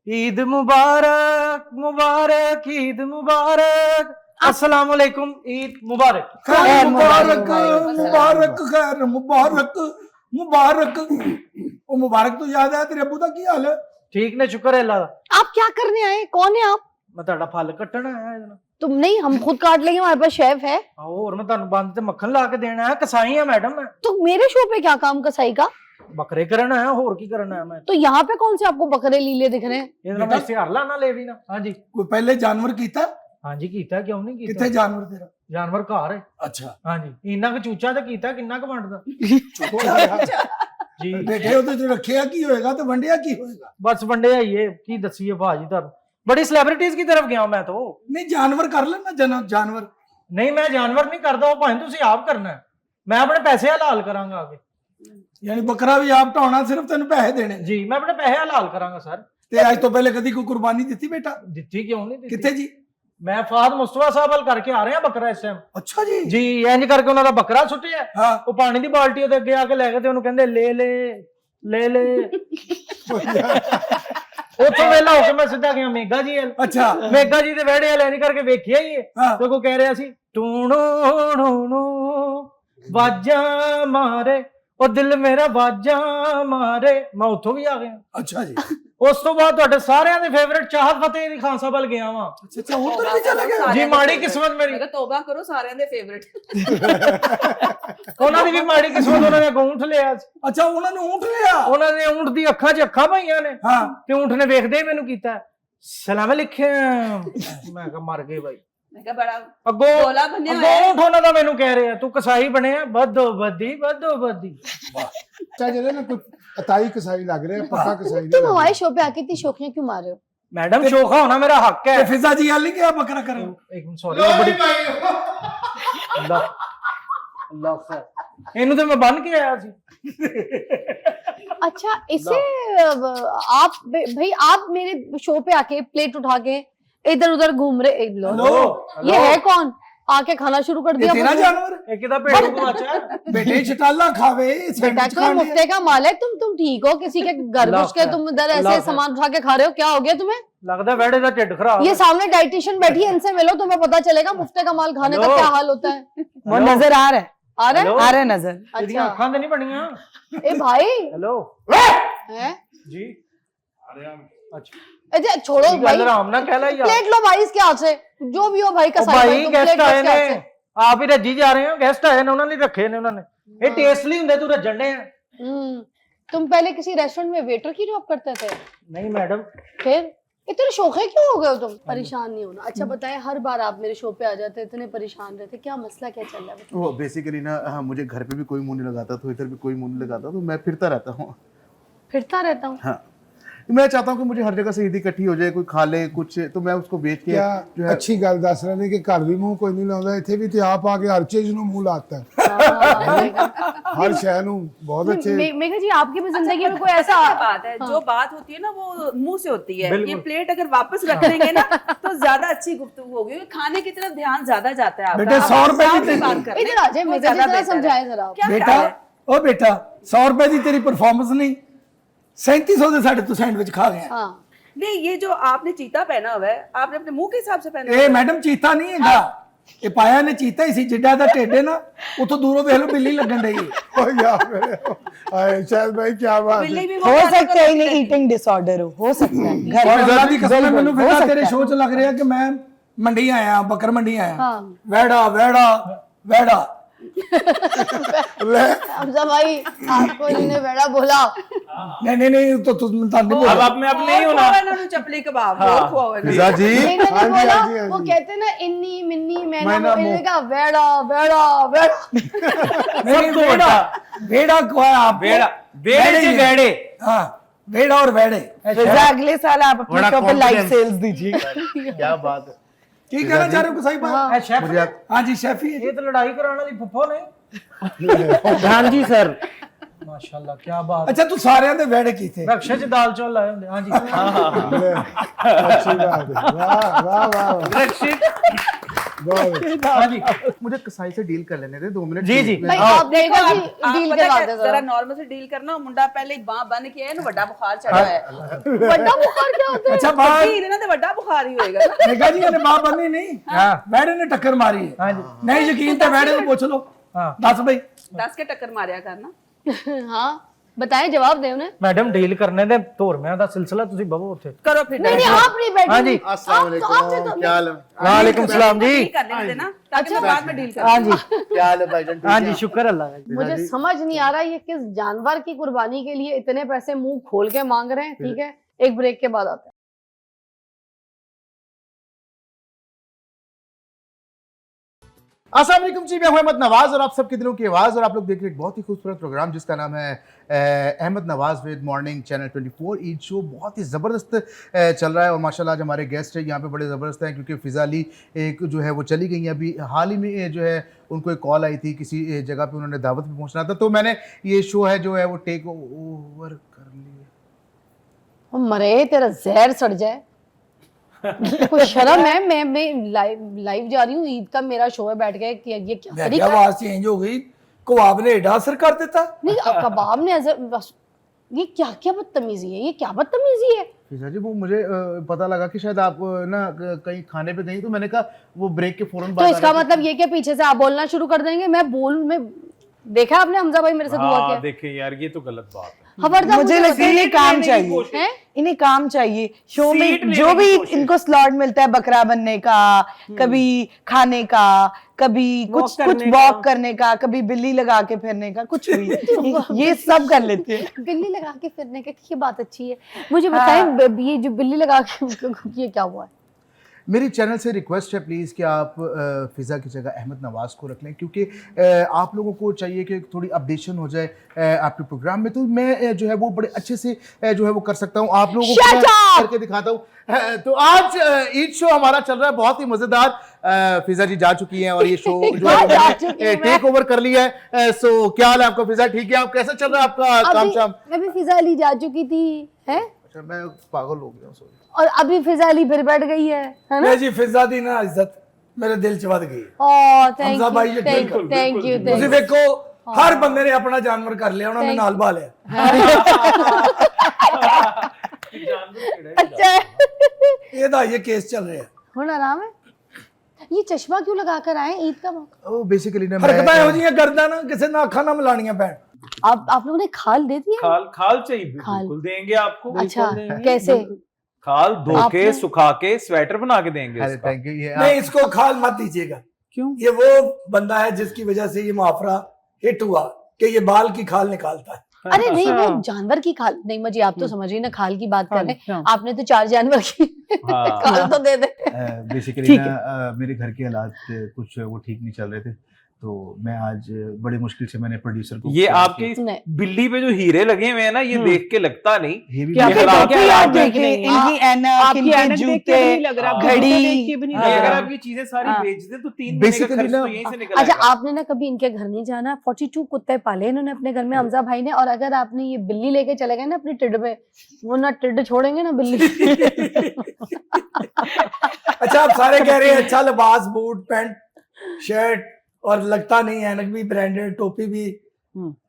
ईद मुबारक मुबारक ईद मुबारक, अस्सलाम वालेकुम, ईद मुबारक। खैर मुबारक मुबारक खैर मुबारक मुबारक। वो मुबारक तो याद है तेरे अब्बू दा की हाल है? ठीक ने, शुक्र है अल्लाह दा। आप क्या करने आए? कौन है आप? मैं ਤੁਹਾਡਾ फल कट्टण आया ਇਹਦੇ ਨਾਲ। तुम नहीं, हम खुद काट लेंगे, हमारे पास शेफ है। ਹੋਰ ਮੈਂ ਤੁਹਾਨੂੰ ਬੰਦ ਤੇ ਮੱਖਣ ਲਾ ਕੇ ਦੇਣਾ ਹੈ, ਕਸਾਈ ਆ मैडम मैं, तो मेरे शो पे क्या काम कसाई का? ਬੱਕਰੇ ਕਰਨਾ ਹੈ, ਹੋਰ ਕੀ ਕਰਨਾ ਹੈ मैं। तो यहाँ पे कौन से आपको बकरे लीले दिख रहे हैं? ਇਹਦੇ ਨਾਲ ਮੈਂ ਇਸ਼ਤਿਹਾਰ ਲਾਣਾ ਲੈ ਵੀ ਨਾ। ਹਾਂਜੀ कोई पहले जानवर कीता? ਹਾਂਜੀ ਕੀਤਾ, ਕਿਉਂ ਨਹੀਂ ਕੀਤਾ। किथे जानवर तेरा? ਜਾਨਵਰ ਘਰ ਹੈ। अच्छा ਹਾਂਜੀ ਇੰਨਾ ਕੁ ਚੂਚਾ ਤੇ ਕੀਤਾ, ਕਿੰਨਾ ਕੁ ਵੰਡਦਾ ਜੀ। बेटे ਉਹਦੇ ਚ ਰੱਖਿਆ ਕੀ ਹੋਏਗਾ ਤੇ ਵੰਡਿਆ ਕੀ ਹੋਏਗਾ? ਬਸ ਵੰਡਿਆ ਹੀ ਇਹ, ਕੀ ਦੱਸੀਏ ਭਾਜੀ ਤੁਹਾਨੂੰ, बड़ी सेलिब्रिटीज की तरफ गया मैं तो। नहीं जानवर कर लेना जानवर। नहीं मैं जानवर नहीं करता, वो भाई तुसी आप करना है, मैं अपने पैसे हलाल करांगा आगे। यानी बकरा भी आप ढाਉਣਾ सिर्फ तेन पैसे देने? जी मैं अपने पैसे हलाल करांगा सर। ते आज तो पहले कदी कोई कुर्बानी दी बेटा? दी क्यों नहीं दी? किथे जी? मैं फाद मुस्तफा साहब हल करके आ रहे हैं बकरा इस टाइम। अच्छा जी जी इंज करके उन्होंने बकरा सुटिया, हाँ वो पानी दी बाल्टी ओदे अगे आके लेके ते ओनु कहंदे ले ले ले ले ਉੱਥੋਂ ਵੇਲਾ ਹੋ ਕੇ ਮੈਂ ਸਿੱਧਾ ਗਿਆ ਮੇਗਾ ਜੀ ਵੱਲ। अच्छा ਮੇਗਾ ਜੀ ਦੇ ਵਿਹੜੇ ਵਾਲੇ ਨਹੀਂ ਕਰਕੇ ਵੇਖਿਆ ਹੀ ਹੈ, हाँ ਤੇ ਕੋ ਕਹਿ ਰਿਹਾ ਸੀ ਟੂਣੂ ਵਾਜਾਂ ਮਾਰੇ, ਉਹ ਦਿਲ ਮੇਰਾ ਵਾਜਾਂ ਮਾਰੇ, ਮੈਂ ਉੱਥੋਂ ਵੀ ਆ ਗਿਆ। अच्छा जी ਉਸ ਤੋਂ ਬਾਅਦ ਤੁਹਾਡੇ ਸਾਰਿਆਂ ਦੇ ਫੇਵਰਿਟ ਚਾਹਤ ਫਤਿਹ ਅਲੀ ਖਾਨ ਸਾਹਿਬ ਵੱਲ ਗਿਆ ਵਾਂ। अच्छा उधर भी चला गया? ਜੀ ਮਾੜੀ ਕਿਸਮਤ ਮੇਰੀ, ਮੈਂ ਕਿਹਾ ਤੋਬਾ ਕਰੋ, ਸਾਰਿਆਂ ਦੇ ਫੇਵਰਿਟ। ਉਹਨਾਂ ਦੀ ਵੀ ਮਾੜੀ ਕਿਸਮਤ, ਉਹਨਾਂ ਨੇ ਊਂਠ ਲਿਆ ਸੀ। अच्छा उन्होंने ऊँट लिया? ਉਹਨਾਂ ਨੇ ਊਂਠ ਦੀ ਅੱਖਾਂ 'ਚ ਅੱਖਾਂ ਪਾਈਆਂ ਨੇ, हाँ ਤੇ ਊਂਠ ਨੇ ਵੇਖਦੇ ਹੀ ਮੈਨੂੰ ਕੀਤਾ ਸਲਾਮ ਅਲੈਕੁਮ। ਮੈਂ ਕਿਹਾ ਮਰ ਗਏ ਬਾਈ। ਮੈਂ ਕਿਹਾ ਬੜਾ ਅੱਗੋਂ ਗੋਲਾ ਬੰਨਿਆ ਹੋਇਆ ਹੈ। ਊਂਠ ਉਹਨਾਂ ਦਾ ਮੈਨੂੰ ਕਹਿ ਰਿਹਾ ਤੂੰ ਕਸਾਈ ਬਣਿਆ, ਬੱਦੋ ਬੱਦੀ ਬੱਦੋ ਬੱਦੀ। चाहिए ना कुछ अताई कसाई लग रहे हैं, पक्का कसाई नहीं तुम लग हमारे रहा। शो पे आके इतनी शौकियां क्यों मार रहे हो? मैडम शोखा होना मेरा हक है। ते फिजा जी हाल नहीं क्या बकरा करे? एक मिनट सॉरी, बड़ी अल्लाह अल्लाह खैर ਇਹਨੂੰ ਤੇ ਮੈਂ ਬੰਨ ਕੇ ਆਇਆ ਸੀ। अच्छा इसे आप भाई आप मेरे शो पे आके प्लेट उठा के इधर उधर घूम रहे लो। हेलो ये है कौन? आके खाना शुरू कर दिया। तेरा जानवर ਇਹ ਕਿਹਦਾ ਭੇਡ ਗੁਆਚਾ है? बेटे चटाला खावे बेटा सैंडविच कोई खाने। मुफ्ते का माल है। तुम ठीक हो? किसी के घर अल्लाह घुस के तुम इधर अल्लाह ऐसे सामान उठा के खा रहे हो? क्या हो गया तुम्हें? लगदा वेड़े ਦਾ ਢਿੱਡ ਖਰਾਬ ये सामने डाइटिशियन बैठी है, इनसे मिलो, तुम्हें पता चलेगा मुफ्ते का माल खाने का हेलो। क्या हाल होता है। वो नजर आ रहा है, आ रहा है? आ रहा है नजर। ਤੇਰੀਆਂ अच्छा ਅੱਖਾਂ ਤੇ ਨਹੀਂ ਬਣੀਆਂ। ए भाई हेलो है? जी अच्छा अच्छा छोड़ो ਗੱਲ भाई, ਆਰਾਮ ਨਾਲ ਕਹਿ ਲੈ ਯਾਰ। प्लेट लो भाई इसके हाथ से, जो भी हो भाई ਉਹ कसाई ਭਾਈ तुम ਗੈਸਟ प्लेट लो ਆਏ इसके हाथ ਨੇ, से। ਆਪ ਹੀ ਰੱਜੀ ਜਾ ਰਹੇ ਹੋ, ਗੈਸਟ ਆਏ ਨੇ, ਉਹਨਾਂ ਲਈ ਰੱਖੇ ਨੇ ਉਹਨਾਂ ਨੇ। ਇਹ ਟੇਸਟਲੀ ਹੁੰਦੇ, ਤੂੰ ਰੱਜਣ ਦੇ तुम पहले किसी रेस्टोरेंट में वेटर की जॉब करते थे? नहीं मैडम। फिर इतने शौक़े क्यों हो गए हो तुम? परेशान नहीं होना। अच्छा बताएं, हर बार आप मेरे शो पे आ जाते, इतने परेशान रहते, क्या मसला, क्या चल रहा है? वो बेसिकली ना, हाँ, मुझे घर पे भी कोई मुंह नहीं लगाता, तो इधर भी कोई मुंह नहीं लगाता, तो मैं फिरता रहता हूँ। फिरता रहता हूँ? हाँ, मैं चाहता हूँ कि मुझे हर जगह से ईदी इकट्ठी हो जाए, कोई खा ले कुछ, तो मैं उसको बेच के क्या जो है अच्छी गल दस रहे ने कि घर भी मूंह कोई नहीं लाਉਂਦਾ, ਇੱਥੇ ਵੀ ਤੇ ਆਪ ਆ ਕੇ ਹਰ ਚੀਜ਼ ਨੂੰ ਮੂੰਹ ਲਾਤਾ है हर शय ਨੂੰ बहुत अच्छे। मेघा जी आपकी भी जिंदगी में कोई ऐसा बात है, जो बात होती है ना वो मुंह से होती है। ये प्लेट अगर वापस रख देंगे ना तो ज्यादा अच्छी गुफ्तगू होगी, खाने की तरफ ध्यान ज्यादा जाता है। बेटे 100 रुपए की बात कर इधर आ जाए, मेघा जी जरा समझाएं जरा। बेटा, ओ बेटा 100 रुपए की तेरी परफॉर्मेंस नहीं, 3700 ਦੇ ਸਾਡੇ ਤੋਂ ਸੈਂਡਵਿਚ ਖਾ ਗਏ। हाँ नहीं, ये जो आपने चीता पहना हुआ है, आपने अपने मुंह के हिसाब से पहना ਇਹ ਮੈਡਮ ਚੀਤਾ ਨਹੀਂ ਹੈਗਾ, ਇਹ ਪਾਇਆ ਨੇ ਚੀਤਾ ਹੀ ਸੀ, ਜਿੱਡਾ ਦਾ ਢਿੱਡ ਹੈ ਨਾ, ਉਥੋਂ ਦੂਰੋਂ ਵੇਖ ਲਓ ਬਿੱਲੀ ਲੱਗਣ ਡਈ ਹੈ। ओ यार मेरे, आए शायद भाई क्या बात बिल्ली है। भी हो सकता है इन्हें ईटिंग डिसऑर्डर हो सकता है घर और पे। अल्लाह की कसम है, ਮੈਨੂੰ हो फिर सकता तेरे है। शो च लग ਰਿਹਾ कि मैं मंडी आया, बकर मंडी आया। हाँ। वेड़ा वेड़ा वेड़ा हमजा भाई आपको इन्होंने बेड़ा बोला। नहीं तो तुम नहीं बोला। अब मैं अब नहीं होना। इन्होंने चपली कबाब और खुआओ इन्हें। फिजा जी, नहीं, हाँ जी, बोला, हाँ जी, हाँ वो जी। कहते हैं ना इन्नी मिन्नी मैना, मैना, वो इन्होंने कहा वेड़ा वेड़ा वेड़ा। नहीं, वेड़ा वेड़ा को है आप बेड़ा बेड़े से बेड़े। हाँ, वेड़ा और वेड़े। फिजा अगले साल आप अपने बड़ा शो पे लाइव confidence। सेल्स दीजिए। क्या बात है। की कहना चाह रहे हो सही बात? ए, शेफ मुझे आप- हाँ जी शेफी ये तो लड़ाई कराने वाली फुफ्फो ने। हाँ जी सर, माशाल्लाह क्या बात। अच्छा तू सारे दे वेड़े कीते। रक्षे च दाल चौल लाए होंगे। हाँ जी ले, अच्छी बात है, वाह वाह वाह वाह। बहुत हाँ जी मुझे कसाई से डील कर लेने दे 2 मिनट। जी जी। भाई हाँ। आप मेघा जी आप डील पता करवा क्या, दे जरा जरा। नॉर्मल से डील करना। मुंडा पहले ही बांह बन के है ना, बड़ा बुखार चढ़ा है। बड़ा बुखार क्या होता है? अच्छा बात ठीक है ना, तो बड़ा बुखार ही होएगा ना। मेघा जी ने बात बनी नहीं, वेड़े ने टक्कर मारी है। हाँ जी नहीं यकीन तो वेड़े को पूछ लो। हाँ। दस भाई 10 के टक्कर मारिया करना। हाँ बताएं, जवाब दे उन्हें। मैडम डील करने दे धोरमिਆਂ ਦਾ सिलसिला ਤੁਸੀਂ ਬਵੋ ਉੱਥੇ। करो फिर। नहीं आप नहीं बैठे। हाँ जी। अस्सलाम वालेकुम, क्या हाल है? वालेकुम सलाम जी। डील कर लेने देना ताकि मैं बाद में डील कर। हाँ जी क्या हाल है भाईजान? हाँ जी शुक्र अल्लाह का। मुझे समझ नहीं आ रहा ये किस जानवर की कुर्बानी के लिए इतने पैसे मुंह खोल के मांग रहे हैं। ठीक है, एक ब्रेक के बाद आते हैं। अस्सलाम वालेकुम जी, मैं हूं अहमद नवाज और आप सबके दिलों की आवाज़, और आप लोग देख रहे हैं एक बहुत ही खूबसूरत प्रोग्राम जिसका नाम है Ahmed Nawaz with morning channel 24 Eid show. बहुत ही ज़बरदस्त चल रहा है और माशाल्लाह आज हमारे गेस्ट हैं यहाँ पे बड़े ज़बरदस्त हैं, क्योंकि फ़िज़ा अली एक जो है वो चली गई हैं। अभी हाल ही में जो है उनको एक कॉल आई थी, किसी जगह पे उन्होंने दावत पे पहुँचना था, तो मैंने ये शो है जो है वो टेक ओवर कर लिया। मरे तेरा जहर सड़ जाए। कोई शर्म है? मैं लाइव जा रही हूँ, ईद का मेरा शो है, बैठ गए कि ये क्या क्या तरीका है? आवाज चेंज हो गई, कबाब ने एडा असर कर देता। नहीं कबाब ने ये क्या क्या बदतमीजी है, ये क्या बदतमीजी है? फिजा जी वो मुझे पता लगा कि शायद आप ना कहीं खाने पे गई, तो मैंने कहा वो ब्रेक के फौरन तो बाद इसका मतलब ये कि पीछे से आप बोलना शुरू कर देंगे? मैं देखा आपने हमजा भाई मेरे से दुआ किया? देखे यार ये तो गलत बात है। खबरदार मुझे लगता है इन्हें काम चाहिए, हैं? इन्हें काम चाहिए शो सीट में। लेने जो की भी कोशिश। इनको स्लॉट मिलता है बकरा बनने का, कभी खाने का, कभी कुछ करने वॉक का। करने का, कभी बिल्ली लगा के फिरने का, कुछ भी ये सब कर लेते हैं। बिल्ली लगा के फिरने का ये बात अच्छी है। मुझे बताएं ये जो बिल्ली लगा के ये क्या हुआ है? मेरी चैनल से रिक्वेस्ट है प्लीज़ कि आप फ़िज़ा की जगह अहमद नवाज़ को रख लें, क्योंकि आप लोगों को चाहिए कि थोड़ी अपडेशन हो जाए आपके प्रोग्राम में, तो मैं जो है वो बड़े अच्छे से जो है वो कर सकता हूँ, आप लोगों को मैं करके दिखाता हूँ। तो आज ईद शो हमारा चल रहा है बहुत ही मज़ेदार। फ़िज़ा जी जा चुकी हैं और ये शो जो है टेक ओवर कर लिया है। सो क्या हाल है आपका फ़िज़ा? ठीक है, आप कैसा चल रहा है आपका काम शाम? अभी फिजा अली जा चुकी थी है, अच्छा मैं पागल हो गया सॉरी। और अभी फिजा अली फिर बैठ गई है ना? मैं जी फिजा दी ना इज्जत मेरे दिल च वध गई। ओह थैंक हमजा भाई यू ये थैंक बिल्कुल, यू ਤੁਸੀਂ ਵੇਖੋ हर बंदे ने अपना जानवर कर लिया, उन्होंने नाल बा लिया। अच्छा ਇਹਦਾ ये केस चल रहा है। ਹੁਣ आराम है। ये चश्मा क्यों लगा कर आए ईद का मौका? ਉਹ ਬੇਸਿਕਲੀ ਨਾ हरकतां ਇਹੋ ਜਿਹੀਆਂ ਕਰਦਾ ਨਾ ਕਿਸੇ ਨਾਲ ਅੱਖਾਂ ਨਾ ਮਿਲਾਣੀਆਂ ਪੈਣ। आप लोगों ने खाल दे दिया? खाल चाहिए, खाल। बिल्कुल देंगे आपको। अच्छा कैसे? खाल धो के आपने- सुखा के स्वेटर बना के देंगे अरे इसका। Thank you. ये नहीं इसको खाल मत दीजिएगा। क्यों? ये वो बंदा है जिसकी वजह से ये मुआफरा हिट हुआ कि ये बाल की खाल निकालता है। अरे नहीं वो जानवर की खाल नहीं मजी आप तो समझिए ना खाल की बात कर रहे हैं आपने तो 4 जानवर की खाल तो दे दे बेसिकली ना मेरे घर के हालात कुछ वो ठीक नहीं चल रहे थे, तो मैं आज बड़ी मुश्किल से मैंने प्रोड्यूसर को ये आपके इस बिल्ली पे जो हीरे लगे हुए हैं ना, ये देख के लगता नहीं ये भी क्या मेरे हालात- देखिए आप देखिए इनकी ऐनक, इनके जूते, घड़ी। अगर आप ये चीजें सारी बेच दे तो 3 महीने का खर्च तो यहीं से निकल अच्छा आएगा। आपने ना कभी इनके घर नहीं जाना 42 कुत्ते पाले इन्होंने अपने घर में हमजा भाई ने और अगर आपने ये बिल्ली लेके चले गए ना अपनी टिड में वो ना टिड छोड़ेंगे ना बिल्ली अच्छा आप सारे कह रहे हैं अच्छा लिबास, बूट, पैंट, शर्ट और लगता नहीं है, ऐनक भी ब्रांडेड, टोपी भी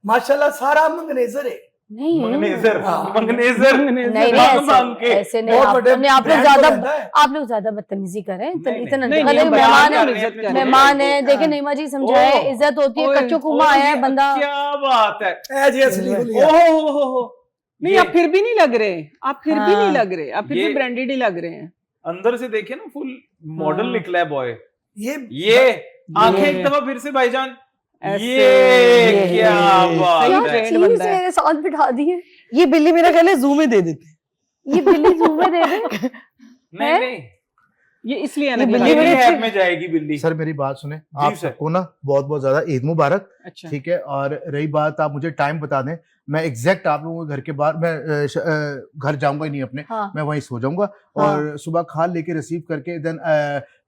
माशाल्लाह सारा मंगनेजर है। नहीं मंगनेजर हाँ। मंगनेजर नहीं ऐसे नहीं बहुत बड़े आप लोग brand ज्यादा को रहता है। आप लोग ज्यादा बदतमीजी कर रहे हैं नहीं, इतना नहीं, गलत नहीं, मेहमान बयान है कर रहे हैं, मेहमान है देखे नईमा जी समझाए ओह, इज्जत होती है ओए, कच्चो कुमा आया है बंदा क्या बात है। ए जी असली हुलिया। ओहो नहीं ये- आप फिर भी नहीं लग रहे, आप फिर भी हाँ। नहीं लग रहे, आप फिर ये- भी ब्रांडेड ही लग रहे हैं। अंदर से देखे ना फुल मॉडल हाँ। निकला है बॉय। ये आंखें एक दफा फिर से भाईजान, ऐसे- ये क्या बात सही है। ट्रेंड चीज बनता है। मेरे साथ बिठा दिए ये बिल्ली मेरा ख्याल है जू में दे देते। ये बिल्ली जू में दे दे नहीं नहीं ये इसलिए ये अलग बिल्ली लगा मेरी मेरे- ऐप में जाएगी बिल्ली। सर मेरी बात सुने, आप सर। सबको ना बहुत बहुत ज्यादा ईद मुबारक। अच्छा ठीक है, और रही बात आप मुझे टाइम बता दें, मैं एग्जैक्ट आप लोगों के घर के बाहर मैं घर जाऊंगा ही नहीं अपने, हाँ मैं वहीं सो जाऊंगा और सुबह खाल लेके रिसीव करके देन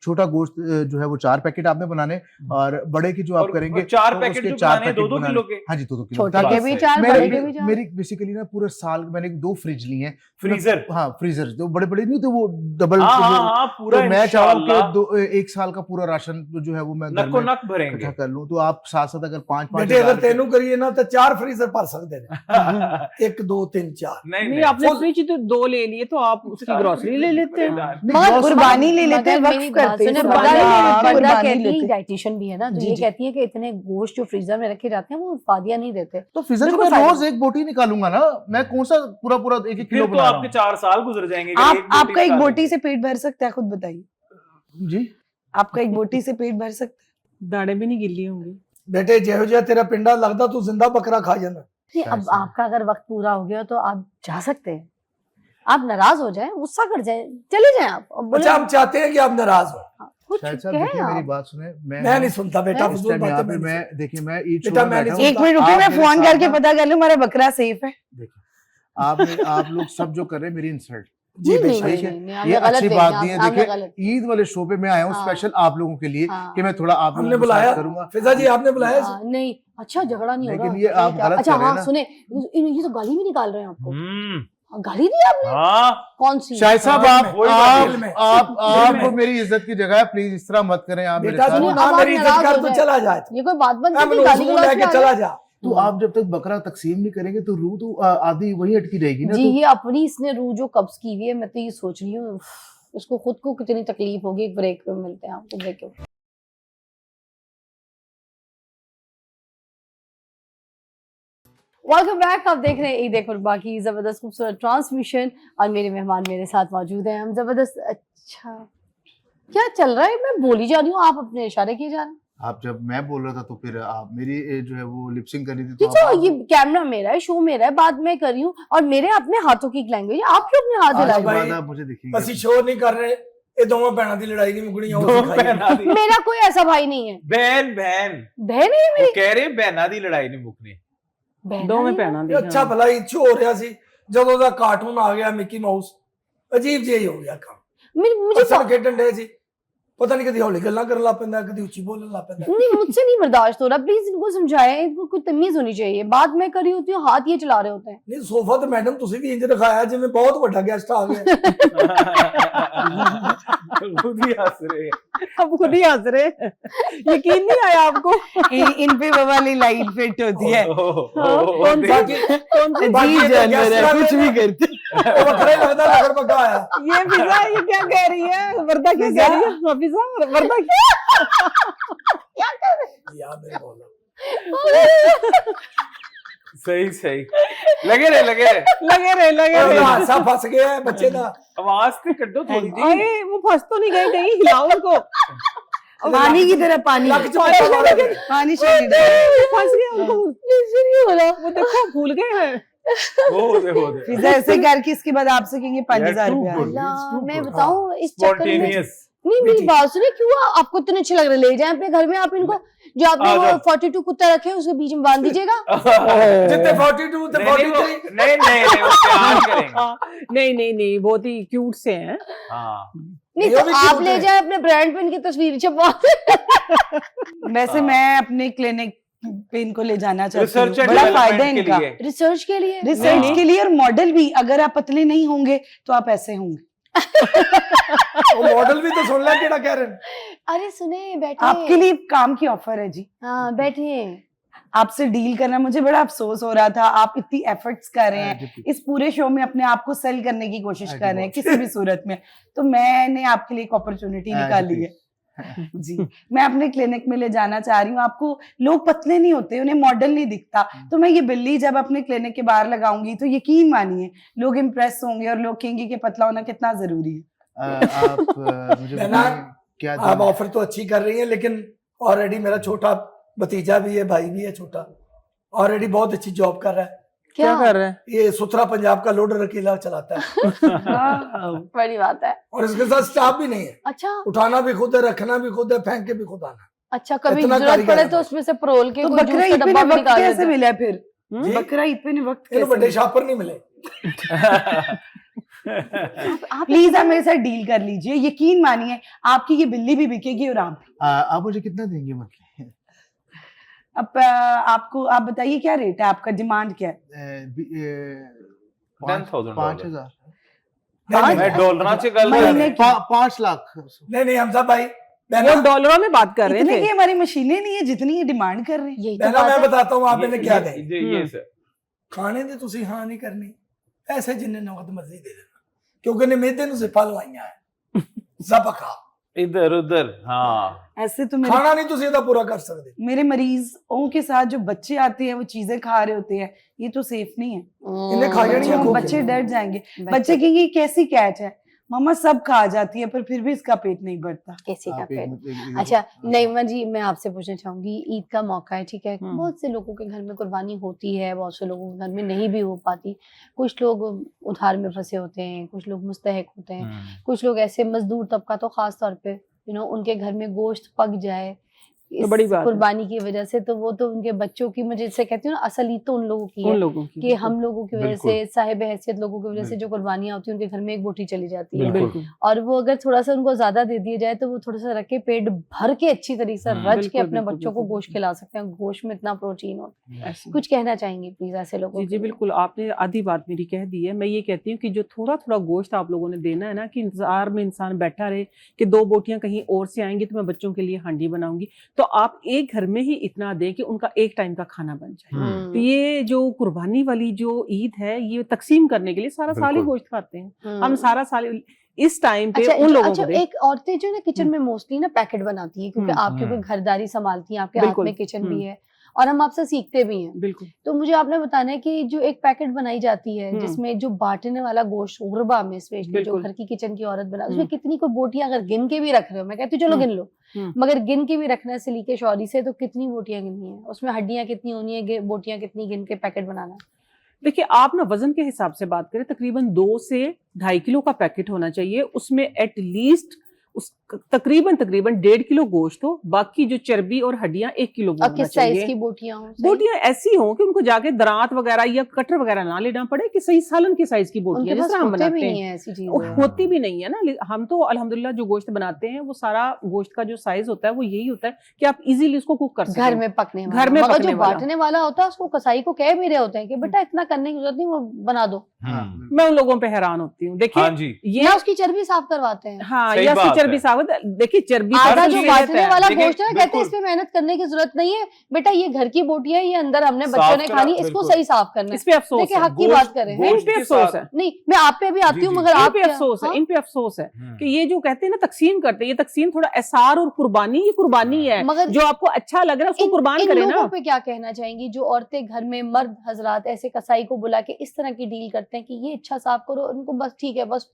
छोटा गोश्त जो है वो 4 पैकेट आपने बनाने और बड़े की जो आप और करेंगे 4 तो पैकेट उसके जो 4 बनाने पैकेट 2-2 बनाने। किलो के। हाँ जी 2-2 किलो। छोटे के ताकि भी 4 मेरे- बड़े के भी 4 मेरी बेसिकली ना पूरे साल मैंने 2 फ्रिज ली हैं, फ्रीजर। हाँ फ्रीजर जो बड़े बड़े नहीं तो वो डबल, हाँ पूरा तो मैं चाहूँ इंशाल्लाह कि 1 साल का पूरा राशन जो है वो मैं घर नक्को में नक भरेंगे। इकट्ठा कर लूं, तो आप साथ साथ अगर 5-5 बेटे अगर तेनू करिए ना तो 4 फ्रीजर भर सकते हैं 1 2 3 4 नहीं नहीं आपने फ्रिज तो 2 ले लिए तो आप उसकी ग्रोसरी ले लेते हैं। मगर कुर्बानी ले लेते हैं, मगर वक्फ मेरी बात करते हैं, सुने, कुर्बानी बंदा लेते हैं, बंदा कुर्बानी कहती है लेते हैं। डाइटिशियन भी है ना तो जी, ये जी। कहती है कि इतने गोश्त जो फ्रीजर में रखे जाते हैं वो फादिया नहीं देते तो फ्रीजर बिल्कुल में फायदा। रोज 1 बोटी निकालूंगा ना, मैं कौन सा पूरा 1-1 फिर किलो तो बना रहा आपके 4 साल गुजर जाएंगे। अगर आप एक बोटी आपका एक निकाल बोटी लेंगे। से पेट भर सकता है, खुद बताइए। हूं जी। आपका एक बोटी से पेट भर सकता है? दाढ़ें भी नहीं गिल्ली होंगी। बेटे जेहो जे तेरा पिंडा लगता तू जिंदा बकरा खा जाना। नहीं, अब सही। आपका अगर वक्त पूरा हो गया तो आप जा सकते हैं आप नाराज हो जाए गुस्सा कर जाए चले जाए आप अब बोले अच्छा हम चाहते हैं कि आप नाराज हो। कुछ शायद साहब कहें देखिए मेरी आप। बात सुने, मैं नहीं सुनता बेटा मैं इस फजूल टाइम यहाँ बातें पे मैं नहीं मैं देखिए मैं ईद बेटा, छोड़ मैं बैठा नहीं हूँ। एक मिनट रुकिए, आप मैं मेरे फोन साथ करके ना- पता कर लूं हमारा बकरा सेफ है। देखिए आप लोग सब जो कर रहे हैं मेरी इंसल्ट, जी नहीं, बेशक। नहीं, ठीक है, नहीं, नहीं, ये आपने गलत अच्छी नहीं, बात आप- नहीं है। आपने देखिए गलत ईद वाले शो पे मैं आया हूँ हाँ। स्पेशल आप लोगों के लिए हाँ। कि मैं थोड़ा आप हमने लोगों को बुलाया साथ करूंगा। फिजा जी आपने बुलाया हाँ, नहीं अच्छा झगड़ा नहीं हो रहा लेकिन ये आप क्या- गलत अच्छा कर रहे हैं हाँ ना। सुने ये तो गाली भी निकाल रहे हैं आपको हम्म, गाली दी आपने हाँ कौन सी शाहिद साहब हाँ, आप वही आप दिल में। आप दिल में। आप मेरी इज्जत की जगह है, प्लीज इस तरह मत करें आप मेरे बेटा तू साथ। अब ना आप मेरी इज्जत नाराज कर हो तो जाए। चला जा ये कोई बात बनती हम थी लोग गाली रूह गलौज लेके में आ चला गए? जा। तो आप जब तक बकरा तकसीम नहीं करेंगे तो रूह तो आधी वही अटकी रहेगी ना। जी तो ये अपनी इसने रूह जो कब्ज की हुई है मैं तो ये सोच रही हूँ उसको खुद को कितनी तकलीफ होगी एक ब्रेक पे मिलते हैं आपको ब्रेक पे वेलकम बैक आप देख रहे हैं ईद कुर्बा की जबरदस्त खूबसूरत ट्रांसमिशन और मेरे मेहमान मेरे साथ मौजूद हैं हम जबरदस्त अच्छा क्या चल रहा है मैं बोली जा रही हूँ आप अपने इशारे किए जा रहे हैं आप जब मैं बोल रहा था तो फिर आप मेरी जो है वो लिपसिंग करनी थी तो ये आप- ये कैमरा मेरा है शो मेरा है बात मैं कर रही हूँ और मेरे अपने हाथों की लैंग्वेज है आप क्यों अपने हाथ आज हिला के रहे बाद भाई, आप मुझे दिखेंगे। ਅਸੀਂ ਸ਼ੋਅ ਨਹੀਂ ਕਰ ਰਹੇ ਇਹ ਦੋਵਾਂ ਭੈਣਾਂ ਦੀ ਲੜਾਈ ਨਹੀਂ ਮੁਕਣੀ ਉਹ दो ਸਿਖਾਈ बहना दी। हो? मेरा कोई ऐसा भाई नहीं है बहन बहन बहन है वो कह रहे हैं बहना दी लड़ाई नहीं मुकनी। बहन दो में नहीं है? पहना ਇਹ दी ਅੱਛਾ ਭਲਾ ਇੱਛੂ ਹੋ ਰਿਹਾ ਸੀ ਜਦੋਂ ਦਾ ਕਾਰਟੂਨ ਆ ਗਿਆ ਮਿੱਕੀ ਮਾਊਸ ਅਜੀਬ ਜਿਹਾ ਹੀ ਹੋ ਗਿਆ ਕੰਮ मुझे ਅਸਲ ਖੇਡਣ ਦੇ ਸੀ ਪਤਾ ਨਹੀਂ ਕਦੀ ਹੌਲੀ ਗੱਲਾਂ ਕਰਨ ਲੱਗ ਪੈਂਦਾ ਕਦੀ ਉੱਚੀ ਬੋਲਣ ਲੱਗ ਪੈਂਦਾ नहीं मुझसे नहीं बर्दाश्त हो रहा प्लीज इनको समझाएं इनको कोई तमीज होनी चाहिए बात मैं कर रही होती हूँ हाथ ये चला रहे होते हैं ਨਹੀਂ ਸੋਫਾ ਤੇ ਮੈਡਮ ਤੁਸੀਂ ਵੀ ਇੰਜ ਦਿਖਾਇਆ ਜਿਵੇਂ ਬਹੁਤ ਵੱਡਾ ਗੈਸਟ ਆ ਗਿਆ खुद ही हंस रहे हैं। अब खुद ही हंस रहे हैं। यकीन नहीं आया आपको? इन पे वो वाली लाइन फिट होती है। कौन सी ਬਾਕੀ कौन सी बाकी जी तो जानवर है, गैस कुछ भी वाले करते। ਉਹ ਵੱਖਰਾ ਹੀ ਲੱਗਦਾ ਲਗੜ ਪੱਕਾ ਆਇਆ ये फिजा ये क्या कह रही है वर्दा क्या कह रही है फिजा वर्दा क्या ਯਾਰ ਮੇਰੇ ਬੋਲ सही सही लगे रहे लगे रहे लगे रहे ਹਾਸਾ ਫਸ ਗਿਆ ਹੈ ਬੱਚੇ ਦਾ आवाज तो कड्डो थोड़ी जी। अरे वो फंस तो नहीं गए कहीं हिलाओ उनको पानी की तरह पानी लाख चौथा वाला है। पानी छोड़ दे। फंस गया उनको, वो देखो भूल गए हैं। फिजा ऐसे करके इसके बाद आपसे कहेंगे 5,000 रुपया। अल्लाह, मैं बताऊं इस चक्कर में स्पॉन्टेनियस। नहीं, मेरी बात सुनिए, क्यों आपको इतने अच्छे लग रहे, ले जाएं अपने घर में, आप इनको जो आपने आ वो जाओ। 42 कुत्ता रखे हैं उसके बीच में बांध दीजिएगा। जितने 42 उतने 43। नहीं वो प्यार करेंगे। नहीं बहुत ही क्यूट से हैं। हाँ नहीं ये तो भी आप cute ले है। जाए अपने ब्रांड पे इनकी तस्वीर छपवा। वैसे मैं अपने क्लिनिक पे इनको ले जाना चाहती हूँ, रिसर्च एंड बड़ा फायदा है डेवलपमेंट के इनका। लिए। रिसर्च के लिए रिसर्च के लिए और मॉडल भी, अगर आप पतले नहीं होंगे तो आप ऐसे होंगे। वो मॉडल भी तो सुन ले केड़ा कह रहे हैं। अरे सुने, बैठे आपके लिए काम की ऑफर है जी, हाँ बैठे। आपसे डील करना मुझे बड़ा अफसोस हो रहा था। आप इतनी एफर्ट्स कर रहे हैं, इस पूरे शो में अपने आप को सेल करने की कोशिश कर रहे हैं किसी भी सूरत में, तो मैंने आपके लिए एक अपॉर्चुनिटी निकाली है जी। मैं अपने क्लिनिक में ले जाना चाह रही हूँ आपको। लोग पतले नहीं होते, उन्हें मॉडल नहीं दिखता, तो मैं ये बिल्ली जब अपने क्लिनिक के बाहर लगाऊंगी तो यकीन मानिए लोग इम्प्रेस होंगे और लोग कहेंगे कि पतला होना कितना जरूरी है। आप मुझे नैना, बताइए, क्या आप ऑफर तो अच्छी कर रही हैं, लेकिन ऑलरेडी मेरा छोटा भतीजा भी है, भाई भी है छोटा, ऑलरेडी बहुत अच्छी जॉब कर रहा है। क्या कर रहे हैं? ये सुथरा पंजाब का लोडर अकेला चलाता है बड़ी बात है। और इसके साथ स्टाफ भी नहीं है, अच्छा उठाना भी खुद है, रखना भी खुद है, फेंक के भी खुद आना। अच्छा, कभी इतना जरूरत कारीगर पड़े है तो उसमें से परोल के तो कोई जूस बकरा का ईद पे डब्बा भी वक्त निकाल कैसे देते हैं। मिला फिर? जी? बकरा ईद पे वक्त ये तो कैसे बड़े शापर नहीं मिले। प्लीज आप मेरे साथ डील कर लीजिए, यकीन मानिए आपकी ये बिल्ली भी बिकेगी और आप भी। आप मुझे कितना देंगे मंथली? अब आपको आप बताइए क्या रेट है आपका, डिमांड क्या है? 10,000 5,000 मैं डॉलर से गल महीने की? 5 लाख। नहीं हमजा भाई, वो डॉलरों में बात कर रहे इतने की थे। हमारी मशीनें नहीं है जितनी ये डिमांड कर रहे हैं। यही तो पहला बात मैं है। बताता हूँ आप इन्हें क्या दें। ये सर खाने दे तुसी हाँ नहीं करनी, पैसे जिन्ने नगद मर्जी दे देना, क्योंकि ने मेदे नु सिफा लवाइयां है ज़बका इधर उधर। हाँ ऐसे तो मेरे खाना नहीं तुसी ਇਹਦਾ पूरा कर सकते। मेरे मरीजों के साथ जो बच्चे आते हैं वो चीजें खा रहे होते हैं, ये तो सेफ नहीं है। इन्हें खा जानी है खूब। बच्चे डर जाएंगे, बच्चे कहेंगे ये कैसी कैट है, मामा सब खा जाती है पर फिर भी इसका पेट नहीं भरता। कैसे का आप पेट। एक- अच्छा नईमा जी, मैं आपसे पूछना चाहूंगी, ईद का मौका है, ठीक है, हम्म। बहुत से लोगों के घर में कुर्बानी होती है, बहुत से लोगों के घर में नहीं भी हो पाती, कुछ लोग उधार में फंसे होते हैं, कुछ लोग मुस्तहक होते हैं, कुछ लोग ऐसे मजदूर तबका तो खास तौर पे उनके घर में गोश्त पक जाए इस बड़ी बात है। कुर्बानी की वजह से, तो वो तो उनके बच्चों की, मुझे जैसे कहती हूँ ना, असल ईद तो उन लोगों की उन है लोगों की कि हम लोगों की वजह बिल्कुल। से, साहिब हैसियत लोगों की वजह से जो कुर्बानियां होती हैं उनके घर में एक बोटी चली जाती है, बिल्कुल और वो अगर थोड़ा सा उनको ज्यादा दे दिया जाए तो वो थोड़ा सा रख के पेट भर के अच्छी तरीके से रच के बिल्कुल, अपने बिल्कुल, बच्चों को बिल्कुल, गोश्त खिला सकते हैं। गोश्त में इतना प्रोटीन होता है। ऐसे। कुछ कहना चाहेंगे प्लीज ऐसे लोगों जी के जी लिए? बिल्कुल, आपने आधी बात मेरी कह दी है। मैं ये कहती हूँ कि जो थोड़ा थोड़ा गोश्त आप लोगों ने देना है ना, कि इंतजार में इंसान बैठा रहे कि 2 बोटियां कहीं और से आएंगी तो मैं बच्चों के लिए हांडी बनाऊंगी, तो आप एक घर में ही इतना दें कि उनका एक टाइम का खाना बन जाए। तो ये जो कुर्बानी वाली जो ईद है, ये तकसीम करने के लिए सारा साल ही बिल्कुल। गोश्त खाते हैं हम, सारा साल इस टाइम पे अच्छा उन लोगों अच्छा, को दें। एक औरतें जो है ना किचन में मोस्टली ना पैकेट बनाती है, क्योंकि आप क्योंकि घरदारी संभालती हैं, आपके हाथ बिल्कुल, में किचन भी है और हम आपसे सीखते भी हैं। बिल्कुल तो मुझे आपने बताना है कि जो एक पैकेट बनाई जाती है जिसमें जो बांटने वाला गोश्त गुरबा में स्पेशली जो बिल्कुल। घर की किचन की औरत बना, उसमें कितनी कोई बोटियां अगर गिन के भी रख रहे हो, मैं कहती हूँ चलो गिन लो, मगर गिन के भी रखना है सलीके शौरी से, तो कितनी बोटियां गिननी है, उसमें हड्डियां कितनी होनी है, बोटियां कितनी गिन के पैकेट बनाना है? देखिए, आप ना वजन के हिसाब से बात करें, तकरीबन 2 से 2.5 किलो का पैकेट होना चाहिए। उसमें एटलीस्ट तकरीबन 1.5 किलो गोश्त हो, बाकी जो चर्बी और हड्डियां 1 किलो वो और होना किस साइज चाहिए। की बोटियां हो? बोटियां ऐसी हों कि उनको जाके दरांत वगैरह या कटर वगैरह ना लेना पड़े, कि सही सालन के साइज की उनके बोटियां पास जिस तरह हम होते भी बनाते नहीं हैं। है ऐसी वो चीजें। होती भी नहीं है ना। हम तो अल्हम्दुलिल्लाह जो गोश्त बनाते हैं वो सारा गोश्त का जो साइज होता है वो यही होता है कि आप इजीली उसको कुक कर सकते घर हो। में पकने वाला, घर में मगर पकने जो वाला। बांटने वाला होता है उसको कसाई को कह भी रहे होते हैं कि बेटा इतना करने की जरूरत नहीं, वो बना दो, मैं उन लोगों पे हैरान होती हूँ। देखिए हाँ जी ये या उसकी चर्बी साफ करवाते हैं। हाँ, सही या उसकी बात चर्बी है। सावत, देखिए चर्बी आधा तो जो असली बांटने रहता है। वाला देखिए, गोश्त है ना, कहते हैं बिल्कुल। इसमें मेहनत करने की जरूरत नहीं है बेटा, ये घर की बोटियां है, ये अंदर हमने बच्चों साफ ने करा, खानी, इसको बिल्कुल। सही साफ करना है। इस पे अफसोस देखिए है। हक की गोश्त- बात कर रहे हैं। इन गोश्त पे के अफसोस साथ- है, नहीं, मैं आप पे भी आती जी, हूँ, जी, मगर इन आप पे अफसोस है, हाँ? इन पे अफसोस है कि ये जो कहते हैं ना तकसीम करते हैं, ये तकसीम थोड़ा एसार और कुर्बानी, ये कुर्बानी है। मगर जो आपको अच्छा लग रहा है उसको कुर्बान इन करें लोगों ना। पे क्या कहना चाहेंगी जो औरतें घर में मर्द हजरात ऐसे कसाई को बुला के इस तरह की डील करते हैं कि ये अच्छा साफ करो, उनको बस ठीक है, बस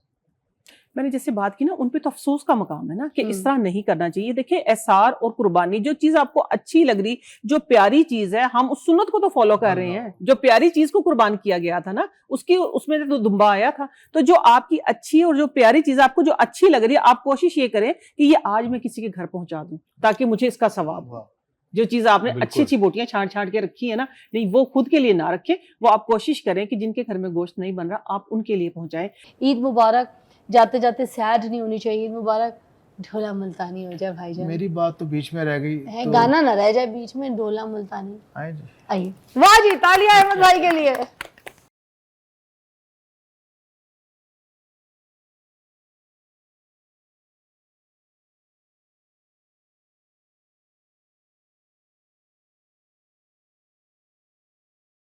मैंने जैसे बात की ना, उन पे तो अफसोस का मकाम है ना कि इस तरह नहीं करना चाहिए। देखिए एसार और कुर्बानी, जो चीज आपको अच्छी लग रही, जो प्यारी चीज है, हम उस सुन्नत को तो फॉलो कर रहे हैं। जो प्यारी चीज को कुर्बान किया गया था ना, उसकी उसमें तो दुम्बा आया था। तो जो आपकी अच्छी और जो प्यारी चीज आपको जो अच्छी लग रही है, आप कोशिश ये करें कि ये आज मैं किसी के घर पहुंचा दूं ताकि मुझे इसका सवाब हो। जो चीज आपने अच्छी अच्छी बोटियां छांट छांट के रखी है ना, नहीं वो खुद के लिए ना रखें, वो आप कोशिश करें कि जिनके घर में गोश्त नहीं बन रहा आप उनके लिए पहुंचाएं। ईद मुबारक। जाते जाते सैड नहीं होनी चाहिए। ईद मुबारक ढोला मुल्तानी हो जाए भाईजान। मेरी बात तो बीच में रह गई है, तो गाना ना रह जाए बीच में, ढोला मुल्तानी। आए जी। आइए, वाह जी, तालियां अहमद भाई के लिए।